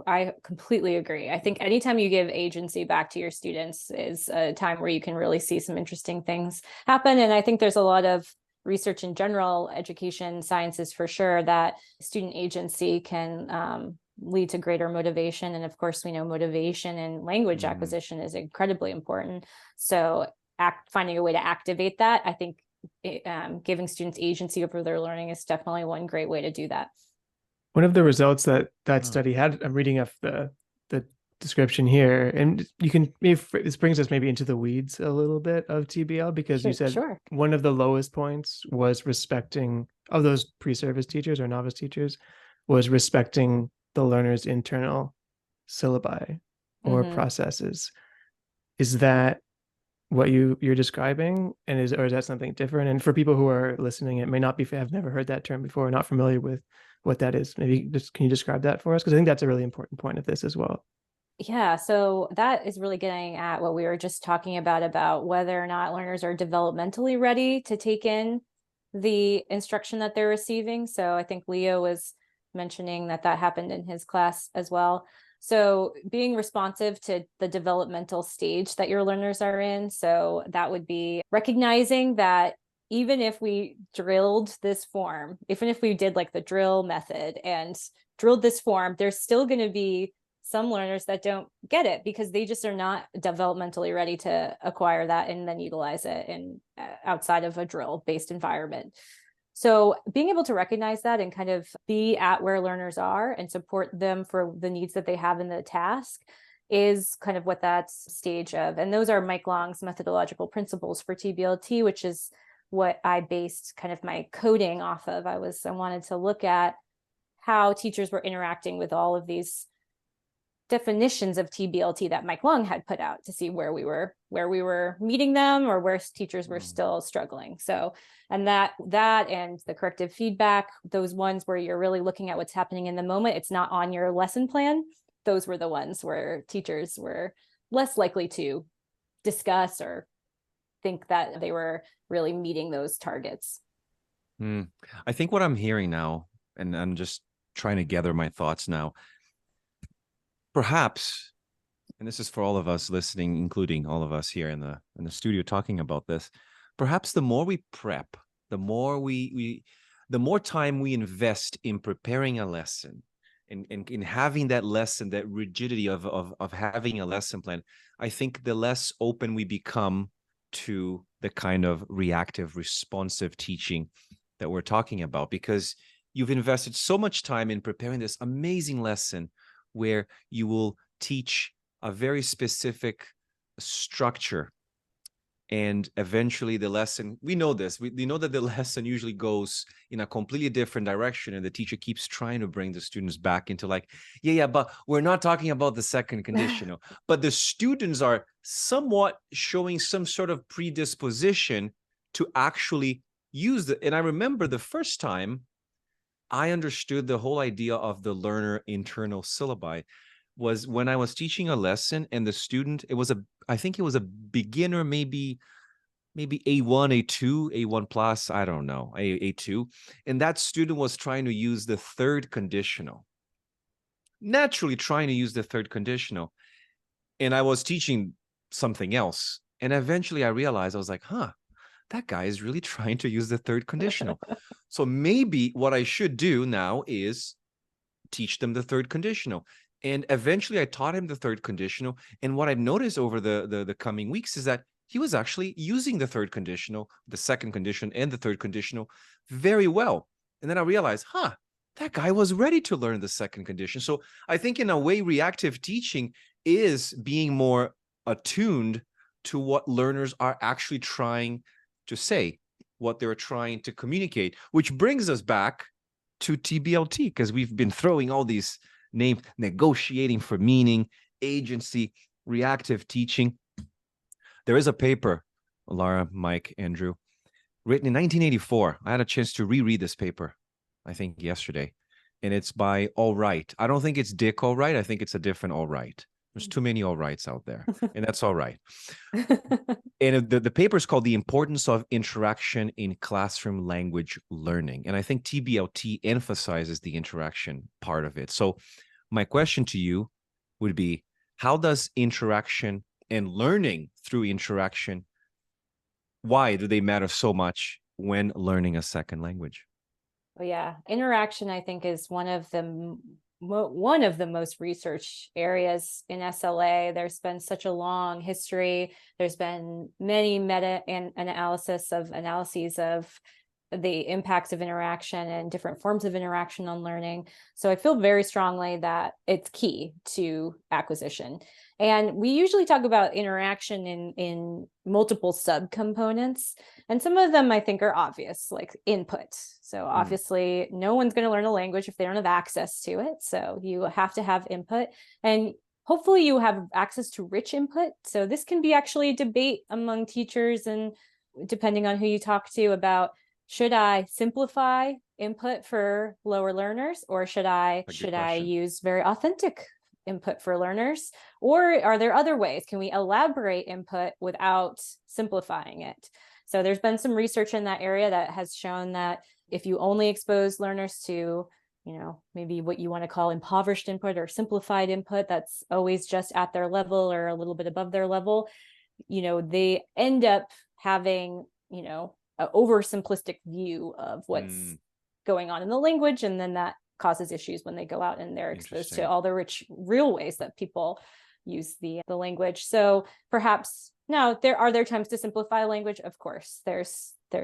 I completely agree. I think anytime you give agency back to your students is a time where you can really see some interesting things happen. And I think there's a lot of research in general education sciences for sure that student agency can lead to greater motivation. And of course, we know motivation and language acquisition is incredibly important. So finding a way to activate that, I think giving students agency over their learning is definitely one great way to do that. One of the results that study had, I'm reading off the description here, and you can, this brings us maybe into the weeds a little bit of TBL, because you said one of the lowest points was respecting, of those pre-service teachers or novice teachers, was respecting the learner's internal syllabi or processes. Is that what you're describing, and or is that something different? And for people who are listening, it may not be, have never heard that term before, not familiar with what that is. Maybe just, can you describe that for us? Because I think that's a really important point of this as well. Yeah, so that is really getting at what we were just talking about whether or not learners are developmentally ready to take in the instruction that they're receiving. So I think Leo was mentioning that happened in his class as well. So being responsive to the developmental stage that your learners are in. So that would be recognizing that even if we drilled this form, even if we did like the drill method and drilled this form, there's still going to be some learners that don't get it because they just are not developmentally ready to acquire that and then utilize it in outside of a drill-based environment. So being able to recognize that and kind of be at where learners are and support them for the needs that they have in the task is kind of what that's stage of. And those are Mike Long's methodological principles for TBLT, which is what I based kind of my coding off of. I wanted to look at how teachers were interacting with all of these definitions of TBLT that Mike Long had put out to see where we were meeting them or where teachers were still struggling. So, and that and the corrective feedback, those ones where you're really looking at what's happening in the moment, it's not on your lesson plan. Those were the ones where teachers were less likely to discuss or think that they were really meeting those targets. I think what I'm hearing now, and I'm just trying to gather my thoughts now, perhaps, and this is for all of us listening, including all of us here in the studio talking about this, perhaps the more we prep, the more the more time we invest in preparing a lesson, in having that lesson, that rigidity of having a lesson plan, I think the less open we become to the kind of reactive, responsive teaching that we're talking about, because you've invested so much time in preparing this amazing lesson where you will teach a very specific structure. And eventually the lesson, we know this, we know that the lesson usually goes in a completely different direction, and the teacher keeps trying to bring the students back into like, yeah, but we're not talking about the second conditional. But the students are somewhat showing some sort of predisposition to actually use it. And I remember the first time I understood the whole idea of the learner internal syllabi was when I was teaching a lesson, and the student, I think it was a beginner, maybe A1, A2, A1 plus, I don't know, A2. And that student was trying to use the third conditional, naturally trying to use the third conditional. And I was teaching something else. And eventually I realized, I was like, that guy is really trying to use the third conditional. So maybe what I should do now is teach them the third conditional. And eventually I taught him the third conditional. And what I've noticed over the coming weeks is that he was actually using the third conditional, the second condition, and the third conditional very well. And then I realized, that guy was ready to learn the second condition. So I think in a way, reactive teaching is being more attuned to what learners are actually trying to say, what they're trying to communicate, which brings us back to TBLT, because we've been throwing all these names: negotiating for meaning, agency, reactive teaching. There is a paper, Lara, Mike, Andrew, written in 1984. I had a chance to reread this paper, I think yesterday, and it's by Allwright. I don't think it's Dick Allwright. I think it's a different Allwright. There's too many Allwrights out there, and that's all right. And the paper is called The Importance of Interaction in Classroom Language Learning. And I think TBLT emphasizes the interaction part of it. So my question to you would be, how does interaction and learning through interaction, why do they matter so much when learning a second language? Oh, yeah. Interaction, I think, is one of the most researched areas in SLA. There's been such a long history. There's been many analyses of the impacts of interaction and different forms of interaction on learning. So I feel very strongly that it's key to acquisition. And we usually talk about interaction in multiple subcomponents. And some of them I think are obvious, like input. So obviously no one's going to learn a language if they don't have access to it. So you have to have input, and hopefully you have access to rich input. So this can be actually a debate among teachers, and depending on who you talk to, about, should I simplify input for lower learners, or should I use very authentic input for learners? Or are there other ways? Can we elaborate input without simplifying it? So there's been some research in that area that has shown that if you only expose learners to, maybe what you want to call impoverished input or simplified input, that's always just at their level or a little bit above their level, they end up having, an oversimplistic view of what's going on in the language. And then that causes issues when they go out and they're exposed to all the rich, real ways that people use the language. So perhaps now are there times to simplify language? Of course, there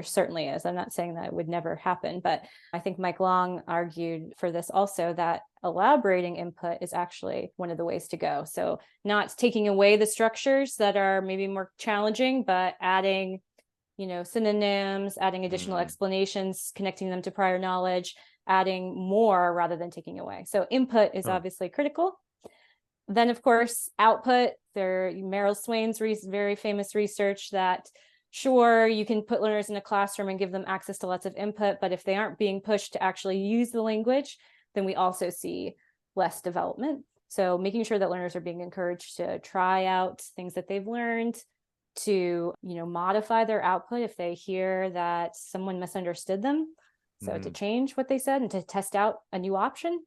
certainly is. I'm not saying that it would never happen, but I think Mike Long argued for this also, that elaborating input is actually one of the ways to go. So not taking away the structures that are maybe more challenging, but adding, synonyms, adding additional explanations, connecting them to prior knowledge, adding more rather than taking away. So input is obviously critical. Then, of course, output. Meryl Swain's very famous research that, sure, you can put learners in a classroom and give them access to lots of input, but if they aren't being pushed to actually use the language, then we also see less development. So making sure that learners are being encouraged to try out things that they've learned, to modify their output if they hear that someone misunderstood them. So to change what they said and to test out a new option,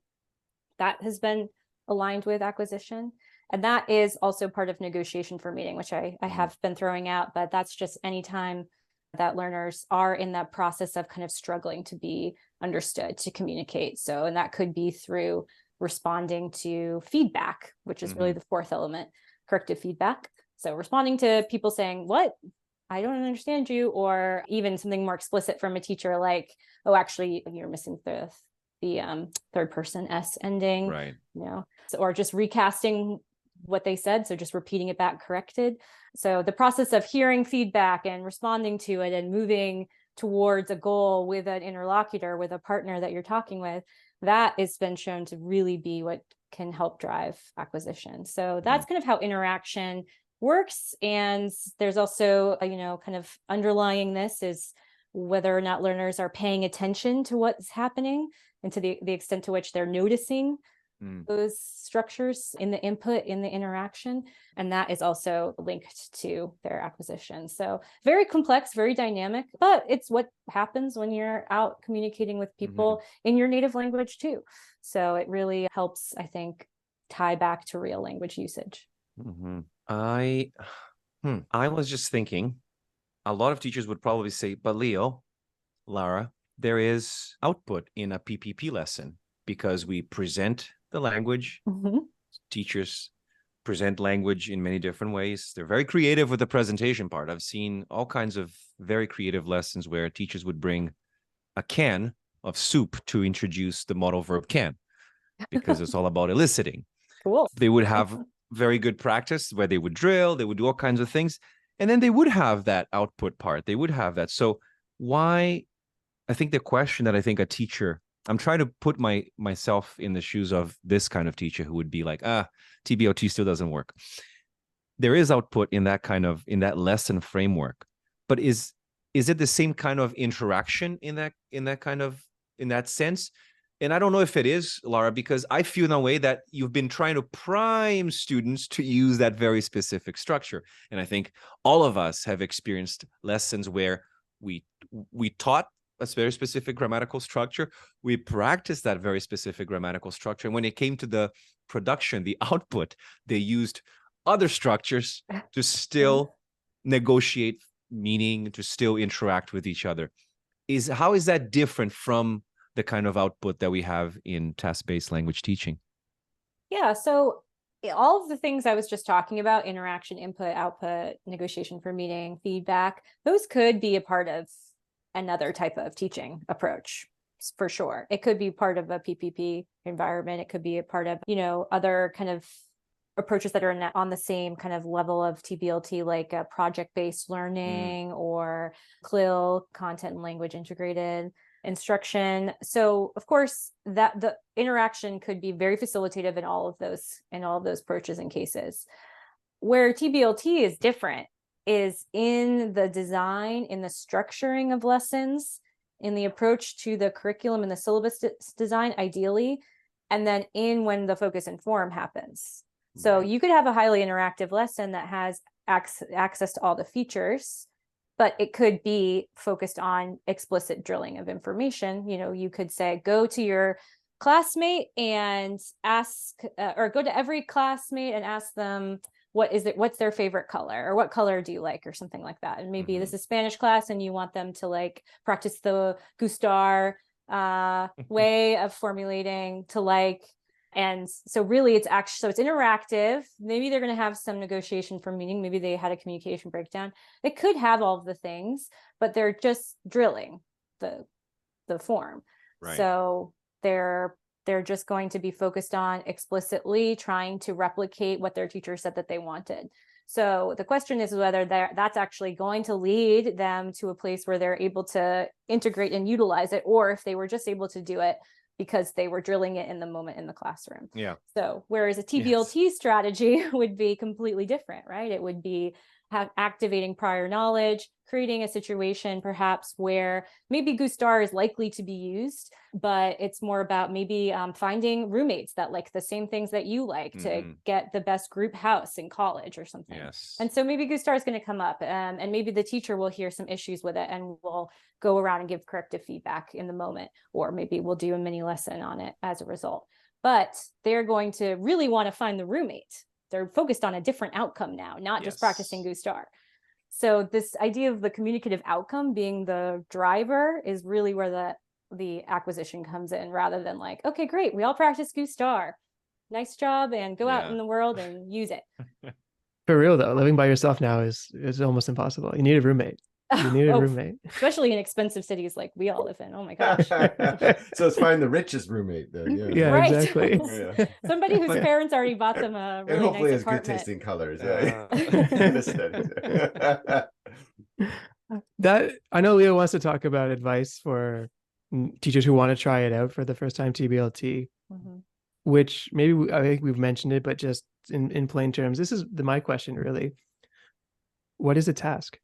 that has been aligned with acquisition. And that is also part of negotiation for meaning, which I have been throwing out, but that's just any time that learners are in that process of kind of struggling to be understood, to communicate. So, and that could be through responding to feedback, which is really the fourth element, corrective feedback. So responding to people saying, what? I don't understand you, or even something more explicit from a teacher like, oh, actually, you're missing the third person S ending, right? Or just recasting what they said, so just repeating it back corrected. So the process of hearing feedback and responding to it and moving towards a goal with an interlocutor, with a partner that you're talking with, that has been shown to really be what can help drive acquisition. So that's kind of how interaction works. And there's also, kind of underlying this is whether or not learners are paying attention to what's happening and to the extent to which they're noticing those structures in the input, in the interaction. And that is also linked to their acquisition. So very complex, very dynamic, but it's what happens when you're out communicating with people in your native language too. So it really helps, I think, tie back to real language usage. I was just thinking, a lot of teachers would probably say, but Lara, there is output in a PPP lesson because we present the language. Teachers present language in many different ways. They're very creative with the presentation part. I've seen all kinds of very creative lessons where teachers would bring a can of soup to introduce the modal verb can, because it's all about eliciting. Cool. They would have very good practice where they would drill, they would do all kinds of things. And then they would have that output part. They would have that. So why, I think the question that I think a teacher, I'm trying to put myself in the shoes of this kind of teacher who would be like, TBLT still doesn't work. There is output in that lesson framework, but is it the same kind of interaction in that sense? And I don't know if it is, Lara, because I feel in a way that you've been trying to prime students to use that very specific structure. And I think all of us have experienced lessons where we taught a very specific grammatical structure. We practiced that very specific grammatical structure. And when it came to the production, the output, they used other structures to still negotiate meaning, to still interact with each other. How is that different from the kind of output that we have in task-based language teaching? Yeah, so all of the things I was just talking about, interaction, input, output, negotiation for meaning, feedback, those could be a part of another type of teaching approach, for sure. It could be part of a PPP environment. It could be a part of, other kind of approaches that are on the same kind of level of TBLT, like project-based learning or CLIL, content and language integrated instruction. So of course that the interaction could be very facilitative in all of those approaches and cases. Where TBLT is different is in the design, in the structuring of lessons, in the approach to the curriculum and the syllabus design, ideally, and then in when the focus and form happens. So you could have a highly interactive lesson that has access to all the features, but it could be focused on explicit drilling of information. You could say, go to your classmate and ask, or go to every classmate and ask them, what's their favorite color, or what color do you like, or something like that. And maybe this is Spanish class and you want them to practice the gustar way of formulating to like. And so really it's interactive. Maybe they're going to have some negotiation for meaning. Maybe they had a communication breakdown. They could have all of the things, but they're just drilling the form. Right. So they're just going to be focused on explicitly trying to replicate what their teacher said that they wanted. So the question is whether that's actually going to lead them to a place where they're able to integrate and utilize it, or if they were just able to do it because they were drilling it in the moment in the classroom. Yeah. So whereas a TBLT strategy would be completely different, right? It would be activating prior knowledge, creating a situation perhaps where maybe gustar is likely to be used, but it's more about maybe finding roommates that like the same things that you like to get the best group house in college or something. Yes. And so maybe gustar is going to come up and maybe the teacher will hear some issues with it and will go around and give corrective feedback in the moment, or maybe we'll do a mini lesson on it as a result. But they're going to really want to find the roommate. They're focused on a different outcome now, not just practicing gustar. So this idea of the communicative outcome being the driver is really where the acquisition comes in, rather than like, okay, great, we all practice gustar. Nice job, and go out in the world and use it. For real though, living by yourself now is almost impossible. You need a roommate. You need a roommate. Especially in expensive cities like we all live in. Oh my gosh. So it's find the richest roommate then. Yeah, right. Exactly. Somebody whose parents already bought them a really and hopefully nice has good tasting colors. That I know Leo wants to talk about advice for teachers who want to try it out for the first time TBLT, which maybe I think we've mentioned it, but just in plain terms, this is my question really. What is a task?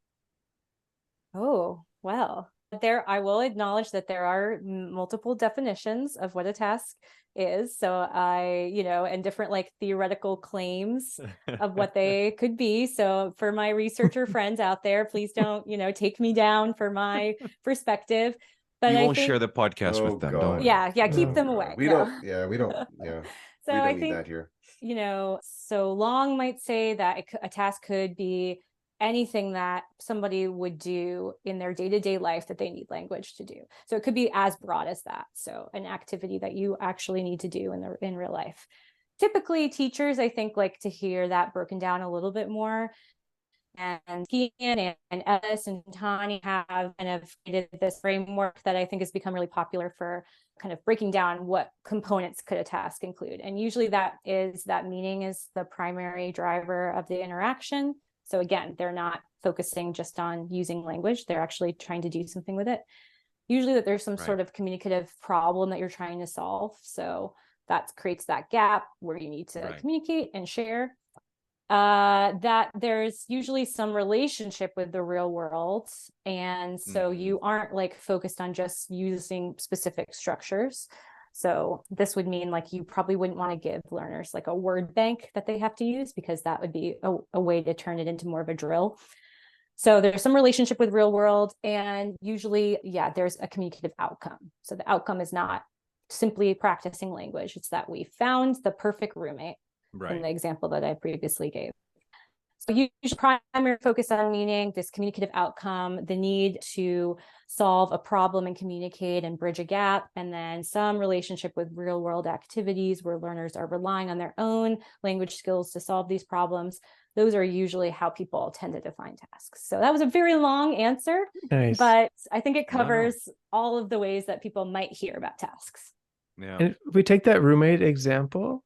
Oh, well, I will acknowledge that there are multiple definitions of what a task is. So and different like theoretical claims of what they could be. So for my researcher friends out there, please don't, take me down for my perspective. But we won't share the podcast with them. Don't. Yeah. Keep them away. We don't. Yeah. So I think that here. So Long might say that a task could be anything that somebody would do in their day-to-day life that they need language to do. So it could be as broad as that. So an activity that you actually need to do in real life. typically teachers, I think, like to hear that broken down a little bit more. And Ian and Ellis and Tani have kind of created this framework that I think has become really popular for kind of breaking down what components could a task include. And usually that meaning is the primary driver of the interaction. So again, they're not focusing just on using language. They're actually trying to do something with it. Usually that there's some sort of communicative problem that you're trying to solve. So that creates that gap where you need to communicate and share. That there's usually some relationship with the real world. And so you aren't like focused on just using specific structures. So this would mean like you probably wouldn't want to give learners like a word bank that they have to use, because that would be a way to turn it into more of a drill. So there's some relationship with real world, and usually, there's a communicative outcome. So the outcome is not simply practicing language. It's that we found the perfect roommate in the example that I previously gave. So usually primary focus on meaning, this communicative outcome, the need to solve a problem and communicate and bridge a gap, and then some relationship with real world activities where learners are relying on their own language skills to solve these problems. Those are usually how people tend to define tasks. So that was a very long answer, but I think it covers all of the ways that people might hear about tasks. Yeah. And if we take that roommate example,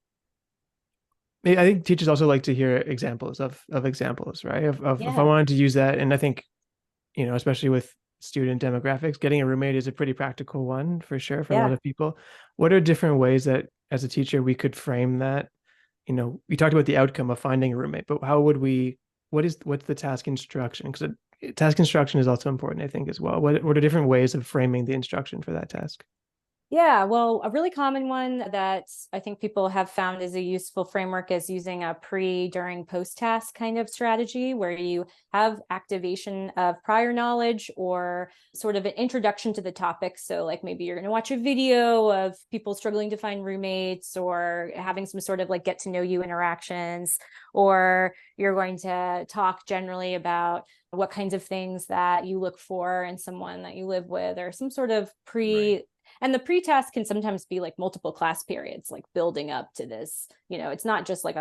I think teachers also like to hear examples of examples, right? If I wanted to use that, and I think, especially with student demographics, getting a roommate is a pretty practical one for sure for a lot of people. What are different ways that as a teacher we could frame that? We talked about the outcome of finding a roommate, but how would what's the task instruction? Because task instruction is also important, I think, as well. What are different ways of framing the instruction for that task? Yeah, well, a really common one that I think people have found is a useful framework is using a pre, during, post-task kind of strategy, where you have activation of prior knowledge or sort of an introduction to the topic. So like maybe you're going to watch a video of people struggling to find roommates, or having some sort of like get to know you interactions, or you're going to talk generally about what kinds of things that you look for in someone that you live with, or some sort of And the pre-task can sometimes be like multiple class periods, like building up to this. It's not just like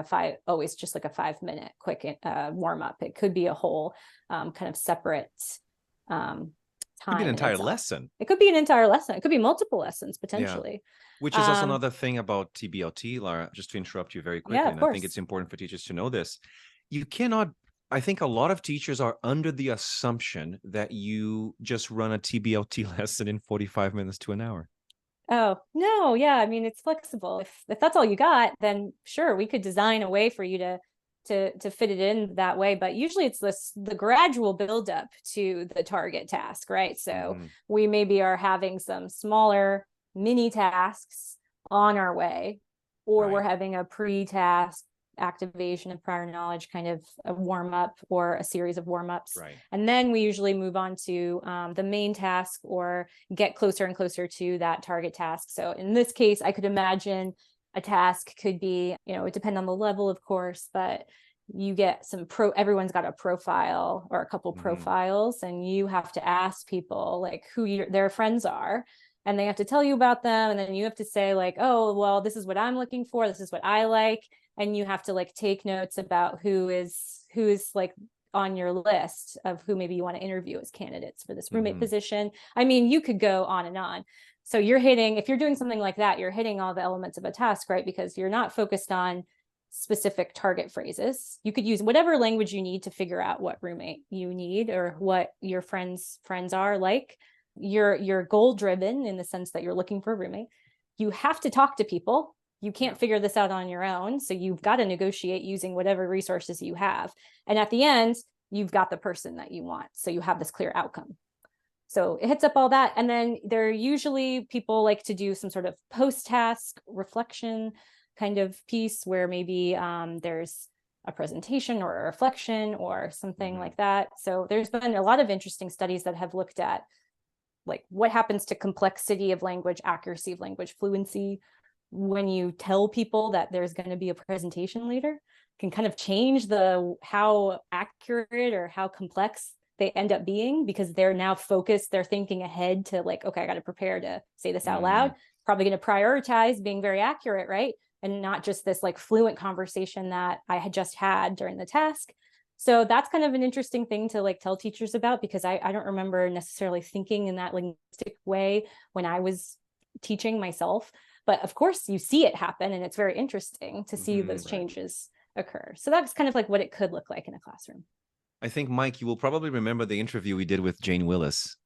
always just like a 5-minute quick warm up. It could be a whole kind of separate time. It could be an entire lesson. It could be an entire lesson. It could be multiple lessons potentially. Which is also another thing about TBLT, Lara, just to interrupt you very quickly. And I think it's important for teachers to know this. You cannot, I think a lot of teachers are under the assumption that you just run a TBLT lesson in 45 minutes to an hour. Oh, no. Yeah. I mean, it's flexible. If that's all you got, then sure, we could design a way for you to fit it in that way. But usually it's the gradual buildup to the target task, right? So we maybe are having some smaller mini tasks on our way, or we're having a pre-task activation of prior knowledge, kind of a warm up or a series of warm ups. And then we usually move on to the main task, or get closer and closer to that target task. So in this case, I could imagine a task could be, it would depend on the level, of course, but you get everyone's got a profile or a couple profiles, and you have to ask people like who their friends are, and they have to tell you about them. And then you have to say like, oh, well, this is what I'm looking for. This is what I like. And you have to like take notes about who is like on your list of who maybe you want to interview as candidates for this roommate position. I mean, you could go on and on. So if you're doing something like that, you're hitting all the elements of a task, right? Because you're not focused on specific target phrases. You could use whatever language you need to figure out what roommate you need, or what your friends are like. You're goal driven in the sense that you're looking for a roommate. You have to talk to people. You can't figure this out on your own. So you've got to negotiate using whatever resources you have. And at the end, you've got the person that you want. So you have this clear outcome. So it hits up all that. And then people like to do some sort of post-task reflection kind of piece, where maybe there's a presentation or a reflection or something like that. So there's been a lot of interesting studies that have looked at like what happens to complexity of language, accuracy of language, fluency, when you tell people that there's going to be a presentation later. Can kind of change how accurate or how complex they end up being, because they're now focused, they're thinking ahead to like, okay, I got to prepare to say this out loud, probably going to prioritize being very accurate, right? and not just this like fluent conversation that I had just had during the task. So that's kind of an interesting thing to like tell teachers about, because I don't remember necessarily thinking in that linguistic way when I was teaching myself. But of course you see it happen, and it's very interesting to see those changes occur. So that's kind of like what it could look like in a classroom. I think, Mike, you will probably remember the interview we did with Jane Willis.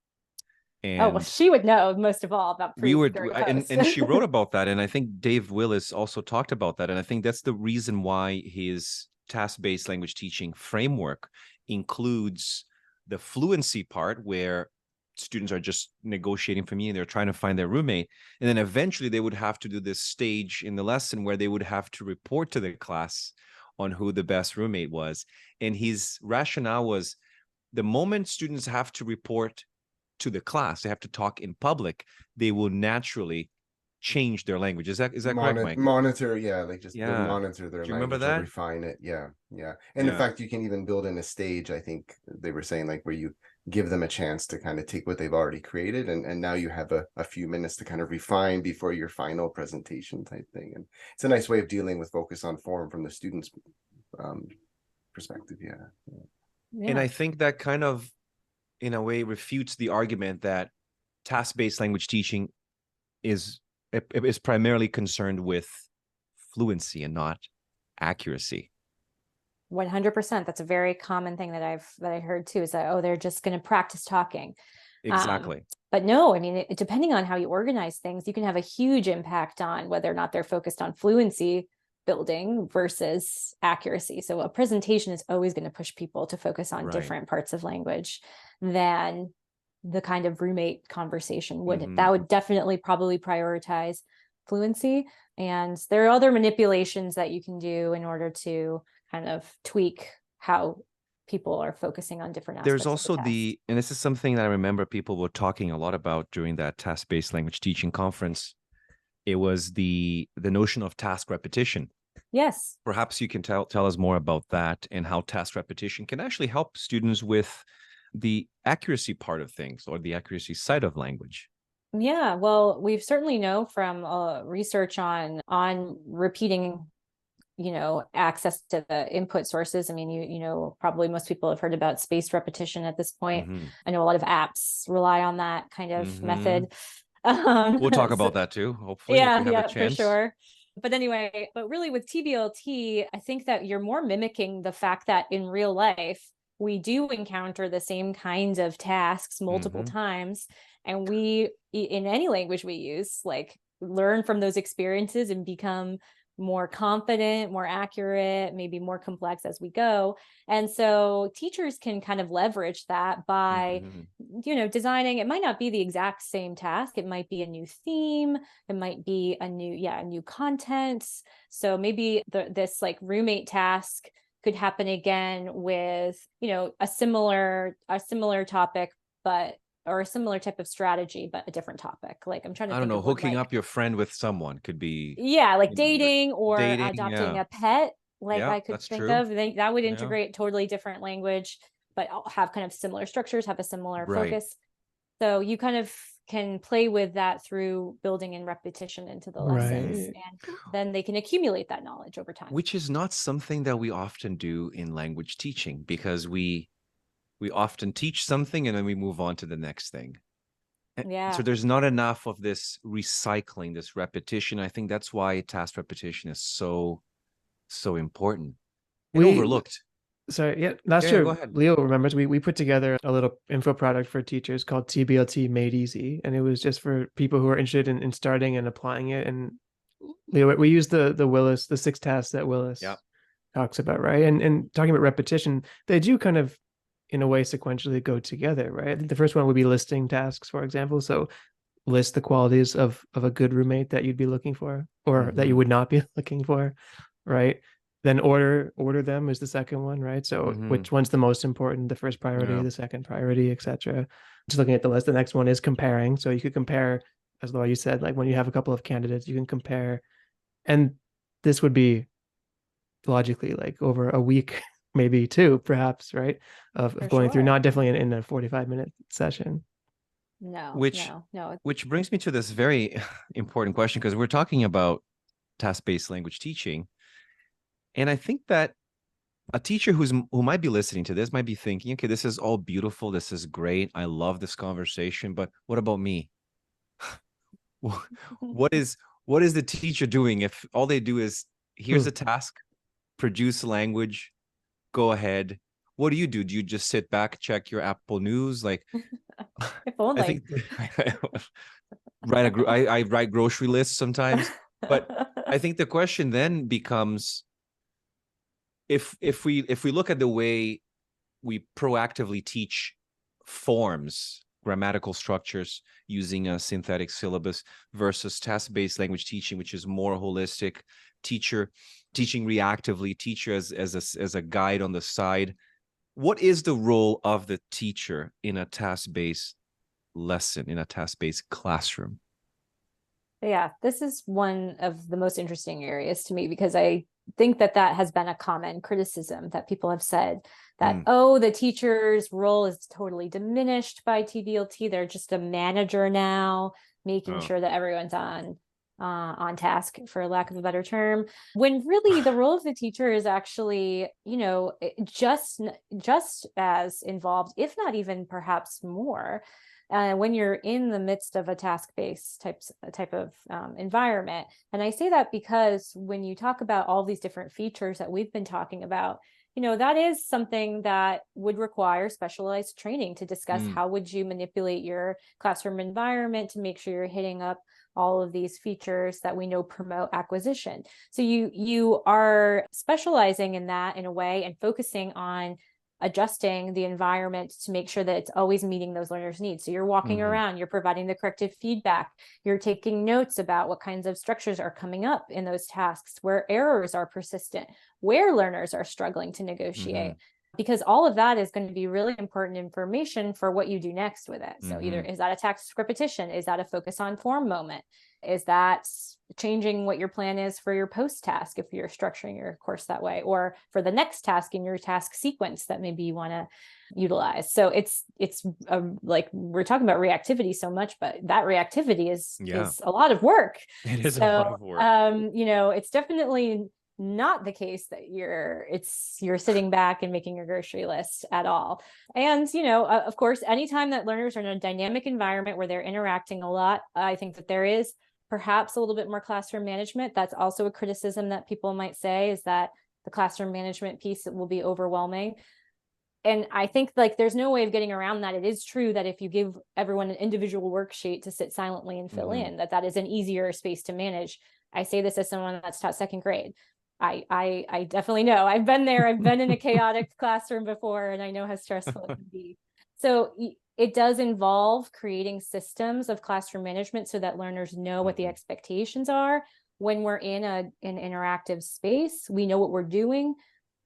And oh, well, she would know most of all about we were, and she wrote about that. And I think Dave Willis also talked about that. And I think that's the reason why his task-based language teaching framework includes the fluency part, where students are just negotiating for me and they're trying to find their roommate. And then eventually they would have to do this stage in the lesson where they would have to report to the class on who the best roommate was. And his rationale was, the moment students have to report to the class, they have to talk in public, they will naturally change their language. Is that correct, Mike? Monitor, like just monitor their language. Do you remember that? Refine it. Yeah. And in fact, you can even build in a stage, I think they were saying, like, where you give them a chance to kind of take what they've already created, and now you have a few minutes to kind of refine before your final presentation type thing. And it's a nice way of dealing with focus on form from the student's perspective. And I think that kind of, in a way, refutes the argument that task-based language teaching is primarily concerned with fluency and not accuracy. 100%. That's a very common thing that I heard too, is that, oh, they're just going to practice talking. Exactly. But no, I mean, depending on how you organize things, you can have a huge impact on whether or not they're focused on fluency building versus accuracy. So a presentation is always going to push people to focus on different parts of language than the kind of roommate conversation would. That would definitely probably prioritize fluency. And there are other manipulations that you can do in order to kind of tweak how people are focusing on different aspects. There's also and this is something that I remember people were talking a lot about during that task-based language teaching conference. It was the notion of task repetition. Yes. Perhaps you can tell us more about that, and how task repetition can actually help students with the accuracy part of things, or the accuracy side of language. Yeah, well, we certainly know from research on repeating, access to the input sources. I mean, probably most people have heard about spaced repetition at this point. I know a lot of apps rely on that kind of method. We'll talk about that too, hopefully. Yeah, if we have a chance. For sure. But anyway, really with TBLT, I think that you're more mimicking the fact that in real life, we do encounter the same kinds of tasks multiple times. And we, in any language we use, like, learn from those experiences and become more confident, more accurate, maybe more complex as we go. And so teachers can kind of leverage that by, designing. It might not be the exact same task. It might be a new theme. It might be a new content. So maybe this like roommate task could happen again with, a similar topic, or a similar type of strategy, but a different topic. Like, I'm trying to think of hooking up your friend with someone could be. Yeah, like dating or adopting a pet. Like, I could think of that would integrate totally different language, but have kind of similar structures, have a similar focus. So you kind of can play with that through building in repetition into the lessons, and then they can accumulate that knowledge over time. Which is not something that we often do in language teaching, because we often teach something and then we move on to the next thing. So there's not enough of this recycling, this repetition. I think that's why task repetition is so important and overlooked. Sorry, last year, go ahead. Leo remembers we put together a little info product for teachers called TBLT Made Easy, and it was just for people who are interested in starting and applying it. And Leo, we used the Willis, the 6 tasks that Willis talks about, right? And talking about repetition, they do kind of, in a way, sequentially go together, right? I think the first one would be listing tasks, for example. So list the qualities of a good roommate that you'd be looking for, or that you would not be looking for, right? Then order them is the second one, right? So which one's the most important, the first priority, the second priority, etc. Just looking at the list. The next one is comparing. So you could compare, as Laura, you said, like when you have a couple of candidates, you can compare. And this would be logically like over a week, maybe 2, perhaps, right? Of going through, not definitely in a 45-minute session. No. Which brings me to this very important question, because we're talking about task-based language teaching. And I think that a teacher who might be listening to this might be thinking, okay, this is all beautiful. This is great. I love this conversation, but what about me? What is the teacher doing if all they do is, here's a task, produce language, go ahead. What do? Do you just sit back, check your Apple News? Like, if only. I think I write grocery lists sometimes, but I think the question then becomes, if we look at the way we proactively teach forms, grammatical structures using a synthetic syllabus versus task-based language teaching, which is more holistic, teaching reactively, teacher as a guide on the side. What is the role of the teacher in a task-based lesson, in a task-based classroom? Yeah, this is one of the most interesting areas to me, because I think that has been a common criticism that people have said that, oh, the teacher's role is totally diminished by TBLT. They're just a manager now, making sure that everyone's on task, for lack of a better term, when really the role of the teacher is actually, just as involved, if not even perhaps more, when you're in the midst of a task-based type of environment. And I say that because when you talk about all these different features that we've been talking about, that is something that would require specialized training to discuss how would you manipulate your classroom environment to make sure you're hitting up all of these features that we know promote acquisition. So you are specializing in that in a way and focusing on adjusting the environment to make sure that it's always meeting those learners' needs. So you're walking around, you're providing the corrective feedback, you're taking notes about what kinds of structures are coming up in those tasks, where errors are persistent, where learners are struggling to negotiate. Because all of that is going to be really important information for what you do next with it. So either is that a task repetition? Is that a focus on form moment? Is that changing what your plan is for your post task if you're structuring your course that way, or for the next task in your task sequence that maybe you want to utilize? So it's like we're talking about reactivity so much, but that reactivity is a lot of work. It is a lot of work. It's definitely not the case that you're sitting back and making your grocery list at all. And, of course, anytime that learners are in a dynamic environment where they're interacting a lot, I think that there is perhaps a little bit more classroom management. That's also a criticism that people might say, is that the classroom management piece will be overwhelming. And I think there's no way of getting around that. It is true that if you give everyone an individual worksheet to sit silently and fill in, that is an easier space to manage. I say this as someone that's taught second grade. I definitely know. I've been there. I've been in a chaotic classroom before, and I know how stressful it can be. So it does involve creating systems of classroom management so that learners know what the expectations are. When we're in an interactive space, we know what we're doing.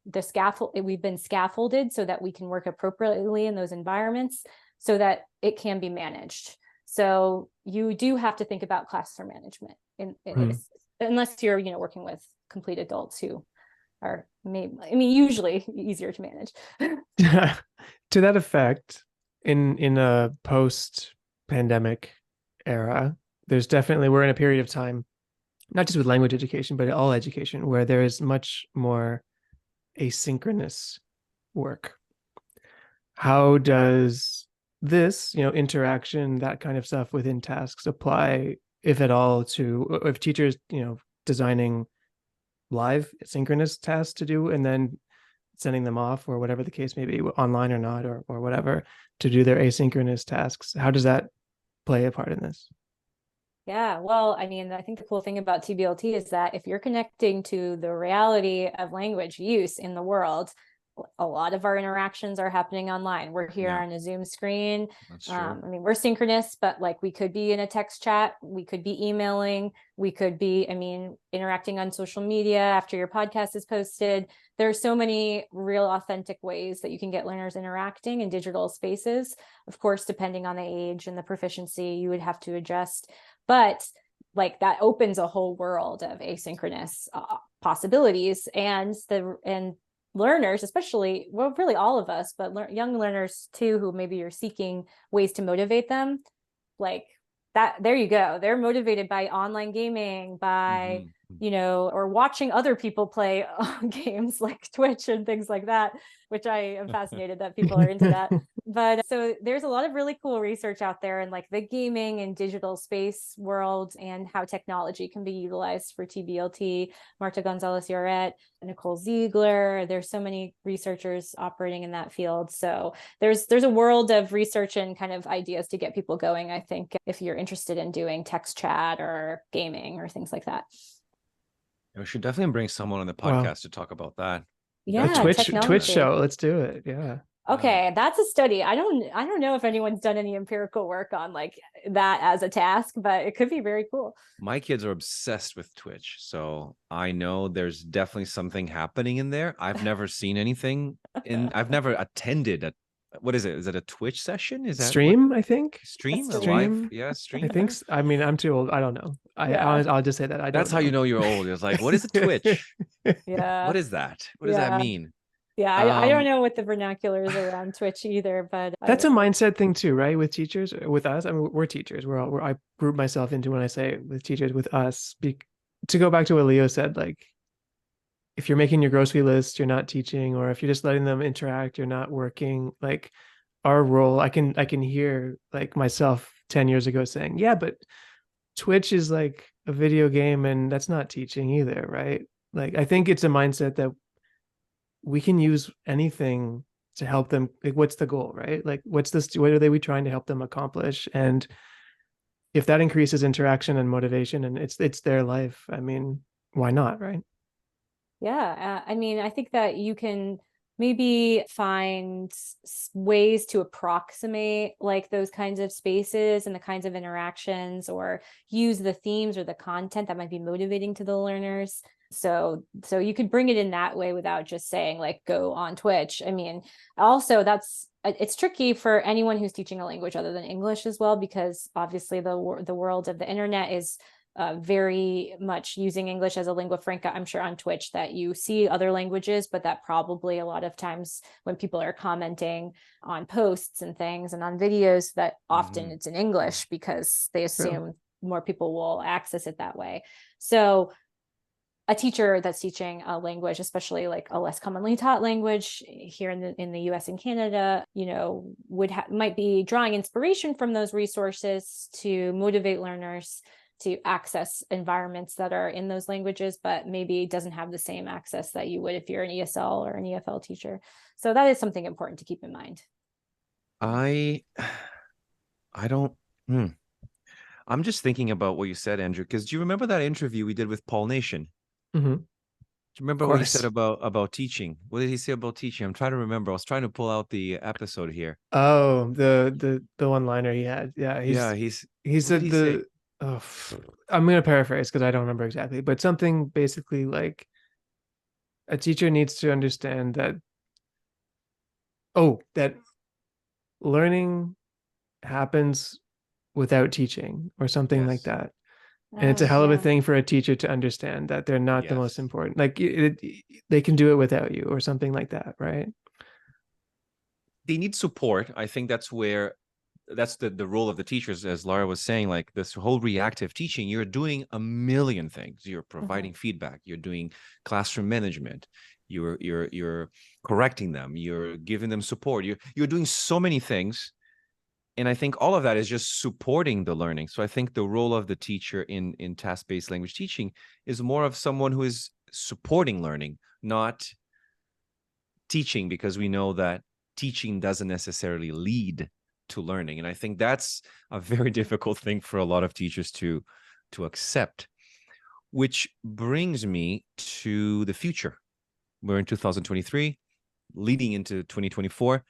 We've been scaffolded so that we can work appropriately in those environments so that it can be managed. So you do have to think about classroom management unless you're, working with complete adults who are usually easier to manage. To that effect, in a post-pandemic era, we're in a period of time, not just with language education, but all education, where there is much more asynchronous work. How does this, interaction, that kind of stuff within tasks apply, if at all, to if teachers, designing live synchronous tasks to do and then sending them off, or whatever the case may be, online or not, or whatever, to do their asynchronous tasks? How does that play a part in this? Yeah, well, I think the cool thing about TBLT is that if you're connecting to the reality of language use in the world, a lot of our interactions are happening online. We're here on a Zoom screen. That's true. We're synchronous, but we could be in a text chat, we could be emailing, we could be, interacting on social media after your podcast is posted. There are so many real authentic ways that you can get learners interacting in digital spaces. Of course, depending on the age and the proficiency, you would have to adjust. But that opens a whole world of asynchronous possibilities, and learners, especially, well, really all of us, but young learners too, who maybe you're seeking ways to motivate them, that, there you go. They're motivated by online gaming, by or watching other people play games like Twitch and things like that, which I am fascinated that people are into that. But so there's a lot of really cool research out there in like the gaming and digital space world and how technology can be utilized for TBLT. Marta Gonzalez-Lloret, Nicole Ziegler, there's so many researchers operating in that field. So there's a world of research and kind of ideas to get people going, I think, if you're interested in doing text chat or gaming or things like that. We should definitely bring someone on the podcast to talk about that. Yeah, a Twitch show. Let's do it. Yeah. Okay, that's a study. I don't know if anyone's done any empirical work on like that as a task, but it could be very cool. My kids are obsessed with Twitch, so I know there's definitely something happening in there. I've never seen anything I've never attended a, what is it? Is it a Twitch session? Is that stream? I think stream, stream. Live? Yeah, stream. I think. I mean, I'm too old. I don't know. I'll just say that. I don't That's how you know you're old. It's like, what is a Twitch? Yeah. What is that? What does that mean? Yeah, I don't know what the vernacular is around Twitch either, but that's a mindset thing too, right? With teachers, with us. I mean, we're teachers. I group myself into when I say with teachers, with us. To go back to what Leo said, like if you're making your grocery list, you're not teaching, or if you're just letting them interact, you're not working. Like our role, I can hear like myself 10 years ago saying, yeah, but Twitch is like a video game and that's not teaching either, right? Like I think it's a mindset that we can use anything to help them. Like, what's the goal, right? Like what are we trying to help them accomplish? And if that increases interaction and motivation and it's their life, I mean, why not, right? Yeah, I mean, I think that you can maybe find ways to approximate like those kinds of spaces and the kinds of interactions, or use the themes or the content that might be motivating to the learners. So you could bring it in that way without just saying like go on Twitch. I mean, also it's tricky for anyone who's teaching a language other than English as well, because obviously the world of the internet is very much using English as a lingua franca. I'm sure on Twitch that you see other languages, but that probably a lot of times when people are commenting on posts and things and on videos, that often it's in English because they assume more people will access it that way. So a teacher that's teaching a language, especially like a less commonly taught language here in the US and Canada, might be drawing inspiration from those resources to motivate learners to access environments that are in those languages, but maybe doesn't have the same access that you would if you're an ESL or an EFL teacher. So that is something important to keep in mind. I don't. I'm just thinking about what you said, Andrew, because do you remember that interview we did with Paul Nation? Mm-hmm. Do you remember what he said about teaching? What did he say about teaching? I'm trying to remember. I was trying to pull out the episode here. Oh, the one-liner he had. Yeah, he said I'm going to paraphrase because I don't remember exactly, but something basically like a teacher needs to understand that learning happens without teaching or something like that. And it's a hell of a thing for a teacher to understand that they're not the most important. Like they can do it without you or something like that, right? They need support. I think that's the role of the teachers, as Lara was saying, like this whole reactive teaching, you're doing a million things. You're providing feedback, you're doing classroom management, you're correcting them, you're giving them support, you're doing so many things. And I think all of that is just supporting the learning. So I think the role of the teacher in task-based language teaching is more of someone who is supporting learning, not teaching, because we know that teaching doesn't necessarily lead to learning. And I think that's a very difficult thing for a lot of teachers to accept, which brings me to the future. We're in 2023, leading into 2024.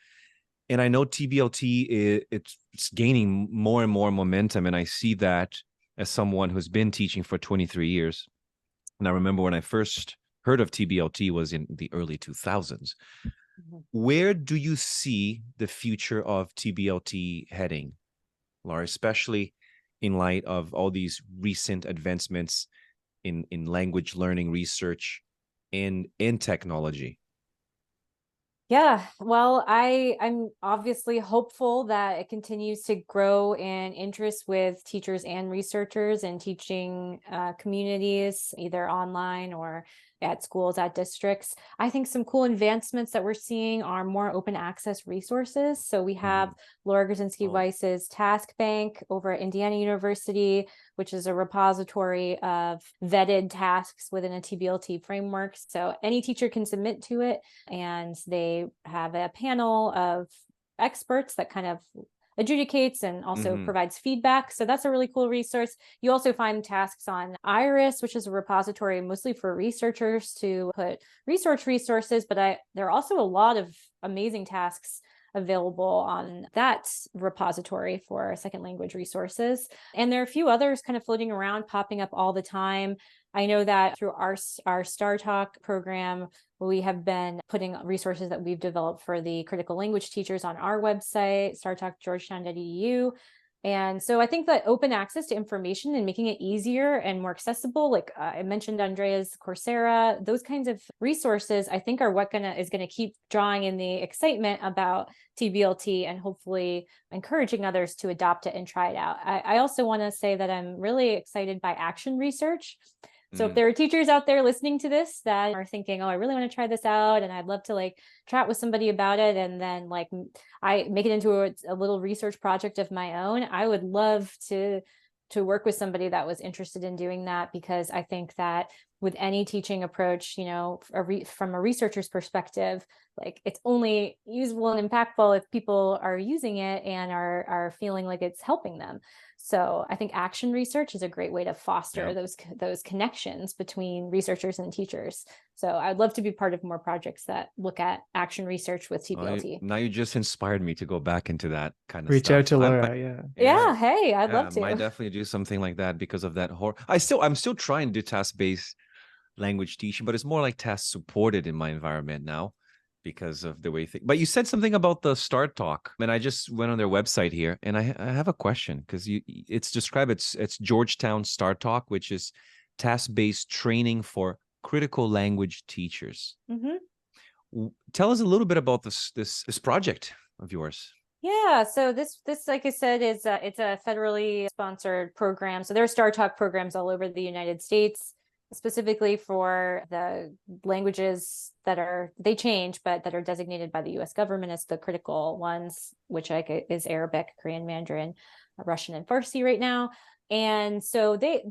And I know TBLT, it's gaining more and more momentum. And I see that as someone who's been teaching for 23 years. And I remember when I first heard of TBLT was in the early 2000s. Where do you see the future of TBLT heading, Lara, especially in light of all these recent advancements in language learning research and in technology? Yeah, well, I'm obviously hopeful that it continues to grow in interest with teachers and researchers and teaching communities, either online or at schools, at districts. I think some cool advancements that we're seeing are more open access resources. So we have Lara Bronsky Weiss's Task Bank over at Indiana University, which is a repository of vetted tasks within a TBLT framework. So any teacher can submit to it, and they have a panel of experts that kind of adjudicates and also provides feedback. So that's a really cool resource. You also find tasks on Iris, which is a repository mostly for researchers to put research resources, but there are also a lot of amazing tasks available on that repository for second language resources. And there are a few others kind of floating around, popping up all the time. I know that through our STARTALK program, we have been putting resources that we've developed for the critical language teachers on our website, startalk.georgetown.edu. And so I think that open access to information and making it easier and more accessible, like I mentioned Andrea's Coursera, those kinds of resources, I think are what is gonna keep drawing in the excitement about TBLT and hopefully encouraging others to adopt it and try it out. I also wanna say that I'm really excited by action research. So if there are teachers out there listening to this that are thinking, oh, I really want to try this out and I'd love to like chat with somebody about it, and then like I make it into a little research project of my own, I would love to work with somebody that was interested in doing that, because I think that with any teaching approach, you know, from a researcher's perspective, like it's only useful and impactful if people are using it and are feeling like it's helping them. So I think action research is a great way to foster those connections between researchers and teachers. So I'd love to be part of more projects that look at action research with TBLT. Now you just inspired me to go back into that kind of Reach stuff. out to Lara, Yeah, hey, I'd love to. I might definitely do something like that because of that I'm still trying to do task-based language teaching, but it's more like task supported in my environment now because of the way things. But you said something about the STARTALK, and I just went on their website here, and I have a question, because it's described, it's Georgetown STARTALK, which is task-based training for critical language teachers. Tell us a little bit about this project of yours. Yeah, so this like I said is it's a federally sponsored program. So there are STARTALK programs all over the United States, specifically for the languages they change, but that are designated by the US government as the critical ones, which is Arabic, Korean, Mandarin, Russian, and Farsi right now. And so they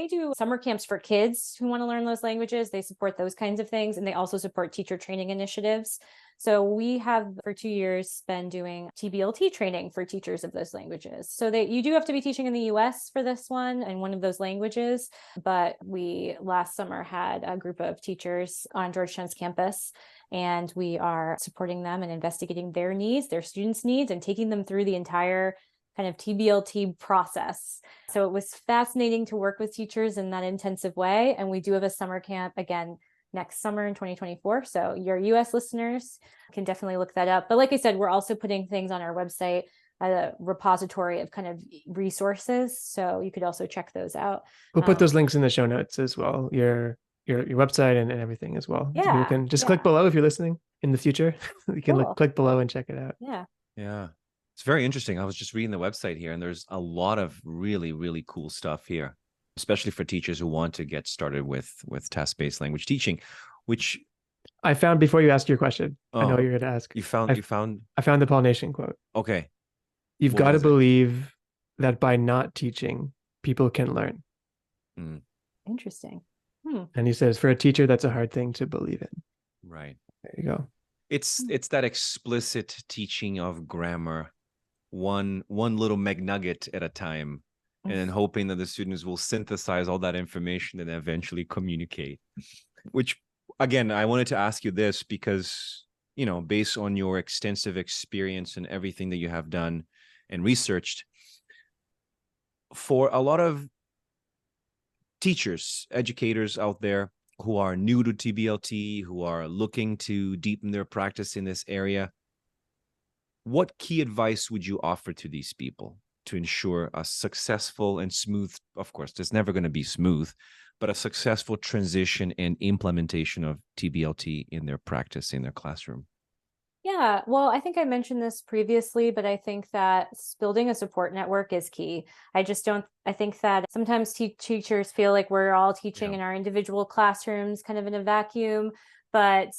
do summer camps for kids who want to learn those languages. They support those kinds of things. And they also support teacher training initiatives. So we have for 2 years been doing TBLT training for teachers of those languages. So you do have to be teaching in the US for this one and one of those languages. But we last summer had a group of teachers on Georgetown's campus, and we are supporting them and investigating their needs, their students' needs, and taking them through the entire kind of TBLT process. So it was fascinating to work with teachers in that intensive way. And we do have a summer camp again next summer in 2024. So your US listeners can definitely look that up. But like I said, we're also putting things on our website, a repository of kind of resources. So you could also check those out. We'll put those links in the show notes as well, your website and everything as well. Yeah. You can just click below if you're listening in the future. You can click below and check it out. Yeah. It's very interesting. I was just reading the website here, and there's a lot of really, really cool stuff here, especially for teachers who want to get started with task-based language teaching, which I found before you asked your question. I know what you're going to ask. You found? I found the Paul Nation quote. Okay. You've got to believe that by not teaching, people can learn. Interesting. And he says, for a teacher, that's a hard thing to believe in. Right. There you go. It's that explicit teaching of grammar, one little McNugget at a time, and then hoping that the students will synthesize all that information and eventually communicate. Which, again, I wanted to ask you this because, you know, based on your extensive experience and everything that you have done and researched, for a lot of teachers, educators out there who are new to TBLT, who are looking to deepen their practice in this area, what key advice would you offer to these people to ensure a successful and smooth, of course, there's never going to be smooth, but a successful transition and implementation of TBLT in their practice, in their classroom? Yeah, well, I think I mentioned this previously, but I think that building a support network is key. I think that sometimes teachers feel like we're all teaching Yeah. in our individual classrooms, kind of in a vacuum, but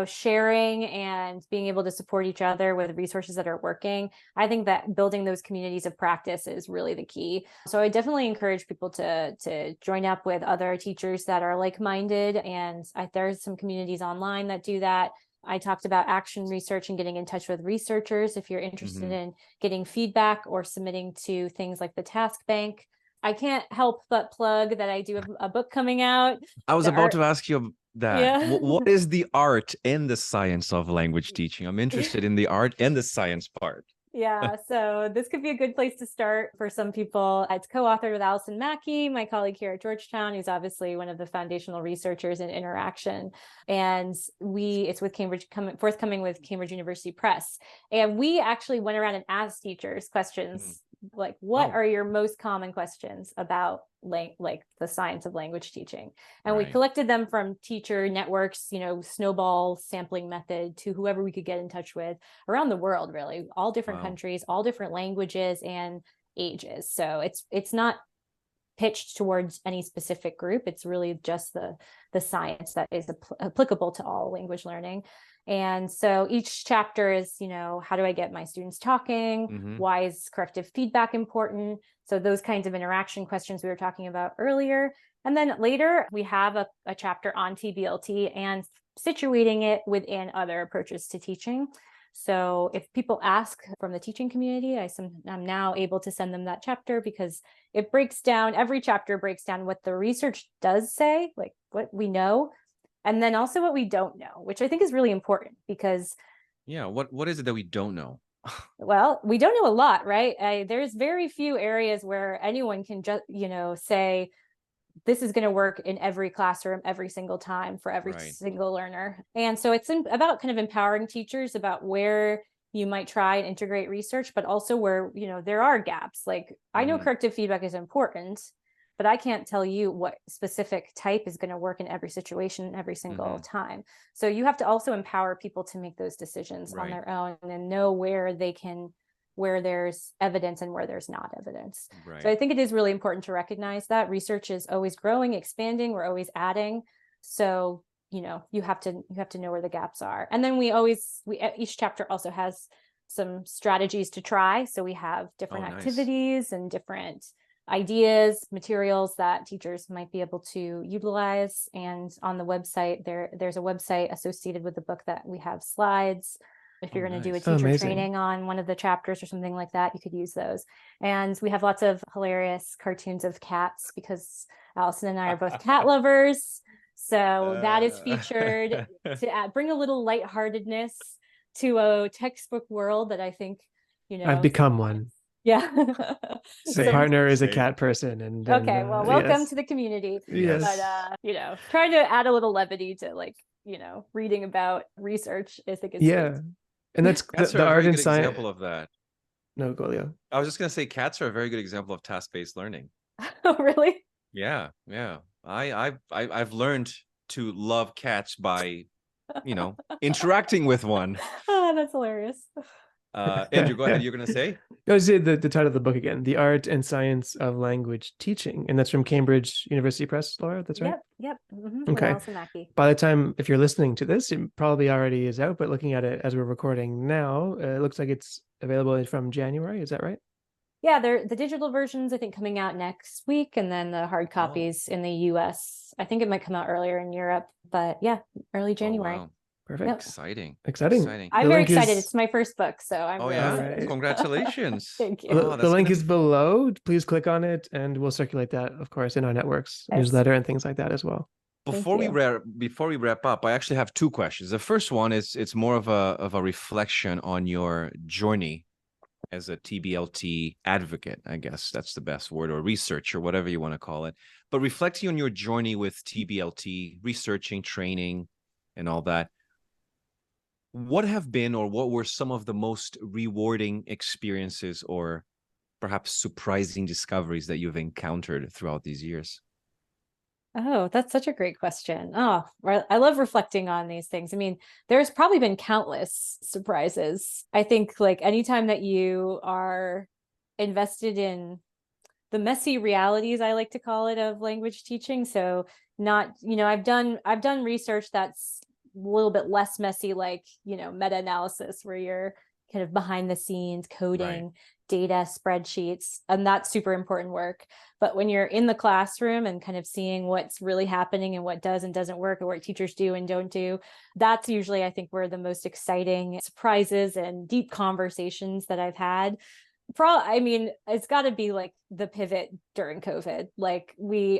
sharing and being able to support each other with resources that are working, I think that building those communities of practice is really the key. So I definitely encourage people to join up with other teachers that are like-minded, and there's some communities online that do that. I talked about action research and getting in touch with researchers if you're interested Mhm. in getting feedback or submitting to things like the Task Bank. I can't help but plug that I do have a book coming out. I was The about art, to ask you that. yeah. What is the art and the science of language teaching? I'm interested in the art and the science part. Yeah, so this could be a good place to start for some people. It's co-authored with Alison Mackey, my colleague here at Georgetown, who's obviously one of the foundational researchers in interaction. And it's with forthcoming with Cambridge University Press. And we actually went around and asked teachers questions like, what are your most common questions about like the science of language teaching? And we Right. collected them from teacher networks, snowball sampling method, to whoever we could get in touch with around the world, really, all different Wow. countries, all different languages and ages. So it's not pitched towards any specific group. It's really just the science that is applicable to all language learning. And so each chapter is, how do I get my students talking? Mhm. Why is corrective feedback important? So those kinds of interaction questions we were talking about earlier. And then later we have a chapter on TBLT and situating it within other approaches to teaching. So if people ask from the teaching community, I'm now able to send them that chapter, because every chapter breaks down what the research does say, like what we know, and then also what we don't know, which I think is really important, because Yeah. What is it that we don't know? well, we don't know a lot, right? There's very few areas where anyone can just, say, this is going to work in every classroom every single time for every Right. single learner. And so it's about kind of empowering teachers about where you might try and integrate research, but also where, there are gaps. Like, I know Mhm. corrective feedback is important, but I can't tell you what specific type is going to work in every situation every single time. So you have to also empower people to make those decisions on Right. their own and know where there's evidence and where there's not evidence. Right. So I think it is really important to recognize that research is always growing, expanding, we're always adding. So, you have to know where the gaps are. And then each chapter also has some strategies to try. So we have different nice. activities and different ideas, materials that teachers might be able to utilize. And on the website, there's a website associated with the book that we have slides. If you're going to do a Nice. teacher Amazing. training on one of the chapters or something like that, you could use those. And we have lots of hilarious cartoons of cats, because Allison and I are both cat lovers. So that is featured to bring a little lightheartedness to a textbook world that I think, I've become one. Yeah. My So- partner is a Same. cat person, and Okay, well, welcome yes. to the community. Yes. But trying to add a little levity to reading about research, I think is Yeah, sweet. and that's Cats the are a art very and good science. example of that. No, Golio. I was just gonna say cats are a very good example of task-based learning. Oh, really? Yeah. I've learned to love cats by, interacting with one. Oh, that's hilarious. Andrew, go ahead. You're gonna say? No, say the title of the book again: "The Art and Science of Language Teaching," and that's from Cambridge University Press, Laura. That's right. Yep. With Okay. Alison Mackey. By the time, if you're listening to this, it probably already is out. But looking at it as we're recording now, it looks like it's available from January. Is that right? Yeah, the digital versions, I think, coming out next week, and then the hard copies in the US. I think it might come out earlier in Europe, but yeah, early January. Oh, wow. Perfect. Yep. Exciting. Exciting. I'm The very link is- excited. It's my first book, so I'm Oh really yeah. excited. Alright. Congratulations. Thank you. The, Oh, the that's link gonna- is below. Please click on it, and we'll circulate that, of course, in our networks, Yes. newsletter, and things like that as well. Before we you. wrap up, I actually have two questions. The first one is it's more of a reflection on your journey as a TBLT advocate. I guess that's the best word, or researcher, whatever you want to call it. But reflecting on your journey with TBLT, researching, training, and all that, what have been or what were some of the most rewarding experiences or perhaps surprising discoveries that you've encountered throughout these years? Oh, that's such a great question. Oh, I love reflecting on these things. I mean, there's probably been countless surprises. I think like anytime that you are invested in the messy realities, I like to call it, of language teaching. So not, I've done research that's a little bit less messy, like, meta-analysis, where you're kind of behind the scenes coding, Right. data, spreadsheets, and that's super important work. But when you're in the classroom and kind of seeing what's really happening and what does and doesn't work, and what teachers do and don't do, that's usually, I think, where the most exciting surprises and deep conversations that I've had. I mean, it's got to be like the pivot during COVID. Like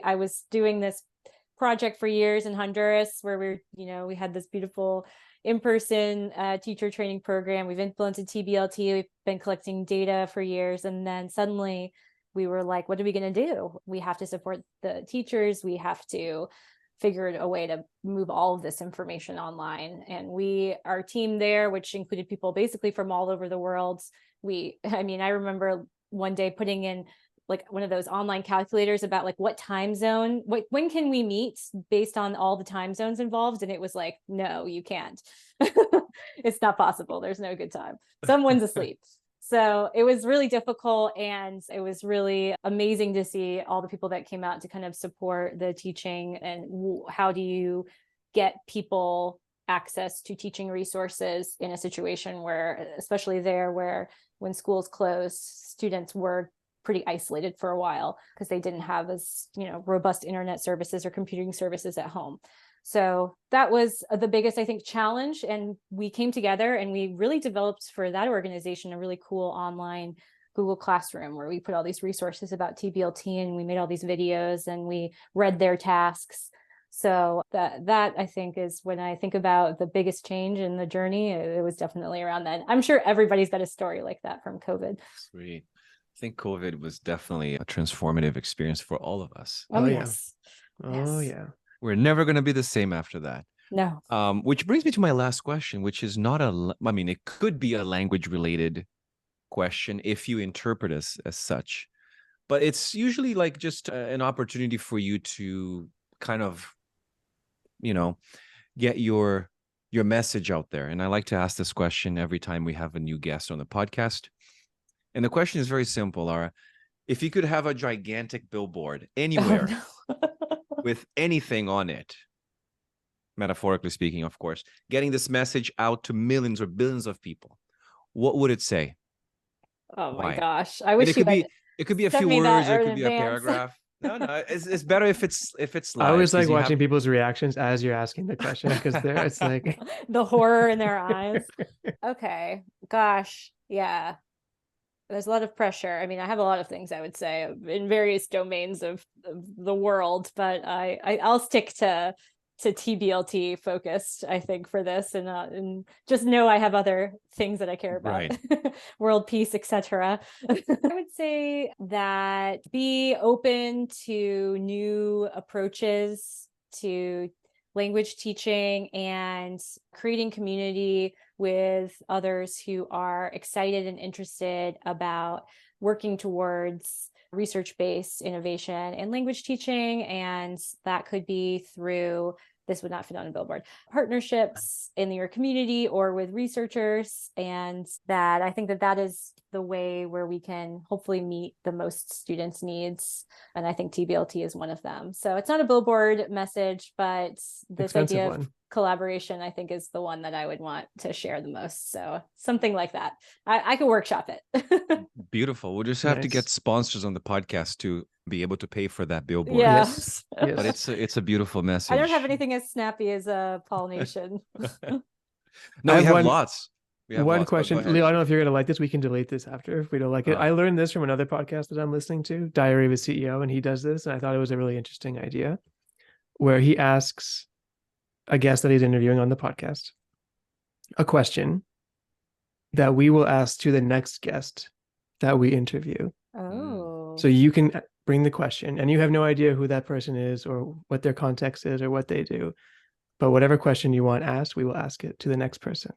I was doing this project for years in Honduras, where we had this beautiful in-person teacher training program. We've implemented TBLT. We've been collecting data for years. And then suddenly we were like, what are we going to do? We have to support the teachers. We have to figure a way to move all of this information online. And our team there, which included people basically from all over the world, I remember one day putting in like one of those online calculators about like what time zone, when can we meet based on all the time zones involved? And it was like, no, you can't. It's not possible. There's no good time. Someone's asleep. So it was really difficult, and it was really amazing to see all the people that came out to kind of support the teaching. And how do you get people access to teaching resources in a situation where, especially there, where when schools closed, students were pretty isolated for a while because they didn't have as robust internet services or computing services at home. So that was the biggest, I think, challenge. And we came together and we really developed for that organization a really cool online Google Classroom, where we put all these resources about TBLT, and we made all these videos and we read their tasks. So that I think is, when I think about the biggest change in the journey, it was definitely around then. I'm sure everybody's got a story like that from COVID. Sweet. I think COVID was definitely a transformative experience for all of us. Oh, yeah. yes. Oh, Yes. yeah. We're never going to be the same after that. No. Which brings me to my last question, which is not it could be a language related question if you interpret us as such, but it's usually like just an opportunity for you to kind of, get your message out there. And I like to ask this question every time we have a new guest on the podcast. And the question is very simple, Lara. If you could have a gigantic billboard anywhere with anything on it, metaphorically speaking, of course, getting this message out to millions or billions of people, what would it say? Oh my Why? gosh. I wish it could be a few words, or it could be a paragraph. No, it's better if it's live. I always like watching people's reactions as you're asking the question, because it's like the horror in their eyes. Okay. Gosh. Yeah. There's a lot of pressure. I mean, I have a lot of things I would say in various domains of the world, but I'll stick to TBLT focused, I think, for this, and just know I have other things that I care about, Right. World peace, etc. I would say that be open to new approaches to language teaching and creating community with others who are excited and interested about working towards research-based innovation in language teaching. And that could be through, this would not fit on a billboard, partnerships in your community or with researchers. And that I think that is the way where we can hopefully meet the most students' needs. And I think TBLT is one of them. So it's not a billboard message, but this expensive idea one. of collaboration, I think, is the one that I would want to share the most. So something like that. I could workshop it. Beautiful. We'll just have to get Nice. sponsors on the podcast to be able to pay for that billboard. Yes. Yes. But it's a beautiful message. I don't have anything as snappy as a pollination. No, I we have have one- lots. We have One lots, but go question, ahead. Leo, I don't know if you're going to like this. We can delete this after if we don't like it. Oh. I learned this from another podcast that I'm listening to, Diary of a CEO, and he does this. And I thought it was a really interesting idea, where he asks a guest that he's interviewing on the podcast a question that we will ask to the next guest that we interview. Oh. So you can bring the question, and you have no idea who that person is or what their context is or what they do. But whatever question you want asked, we will ask it to the next person.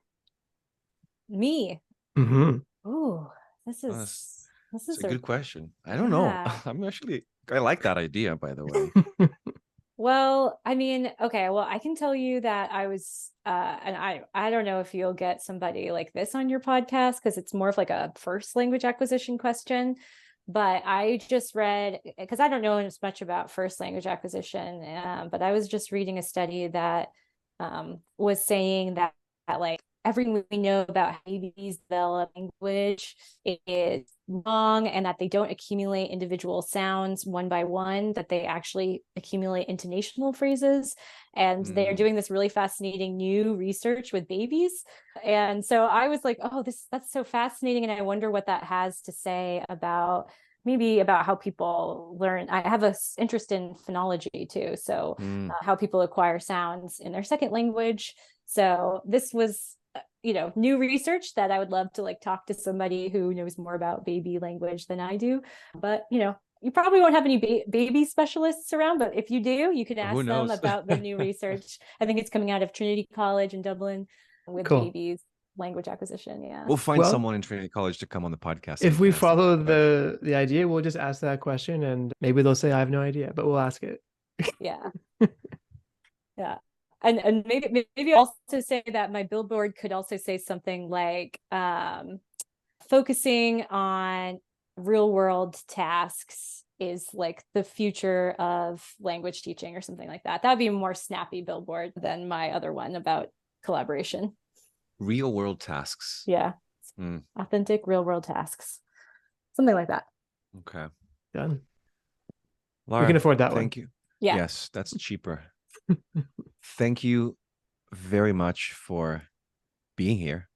Me. Mm-hmm. Oh, this Oh, is It's a good question. I don't Yeah. know. I like that idea, by the way. Well, I mean, okay, well, I can tell you that I was, and I don't know if you'll get somebody like this on your podcast because it's more of like a first language acquisition question. But I just read, because I don't know as much about first language acquisition, but I was just reading a study that was saying that like everything we know about how babies develop language is wrong, and that they don't accumulate individual sounds one by one, that they actually accumulate intonational phrases. And they're doing this really fascinating new research with babies. And so I was like, oh, that's so fascinating. And I wonder what that has to say about maybe about how people learn. I have an interest in phonology too. So how people acquire sounds in their second language. So this was, new research that I would love to like talk to somebody who knows more about baby language than I do. But, you probably won't have any baby specialists around, but if you do, you can ask them about the new research. I think it's coming out of Trinity College in Dublin with babies language acquisition. Yeah. We'll find someone in Trinity College to come on the podcast. If we follow the idea, we'll just ask that question and maybe they'll say, I have no idea, but we'll ask it. Yeah. Yeah. And maybe also say that my billboard could also say something like focusing on real world tasks is like the future of language teaching or something like that. That would be a more snappy billboard than my other one about collaboration. Real world tasks. Yeah. Authentic real world tasks. Something like that. Okay. Done. Lara, we can afford that thank one. Thank you. Yeah. Yes, that's cheaper. Thank you very much for being here.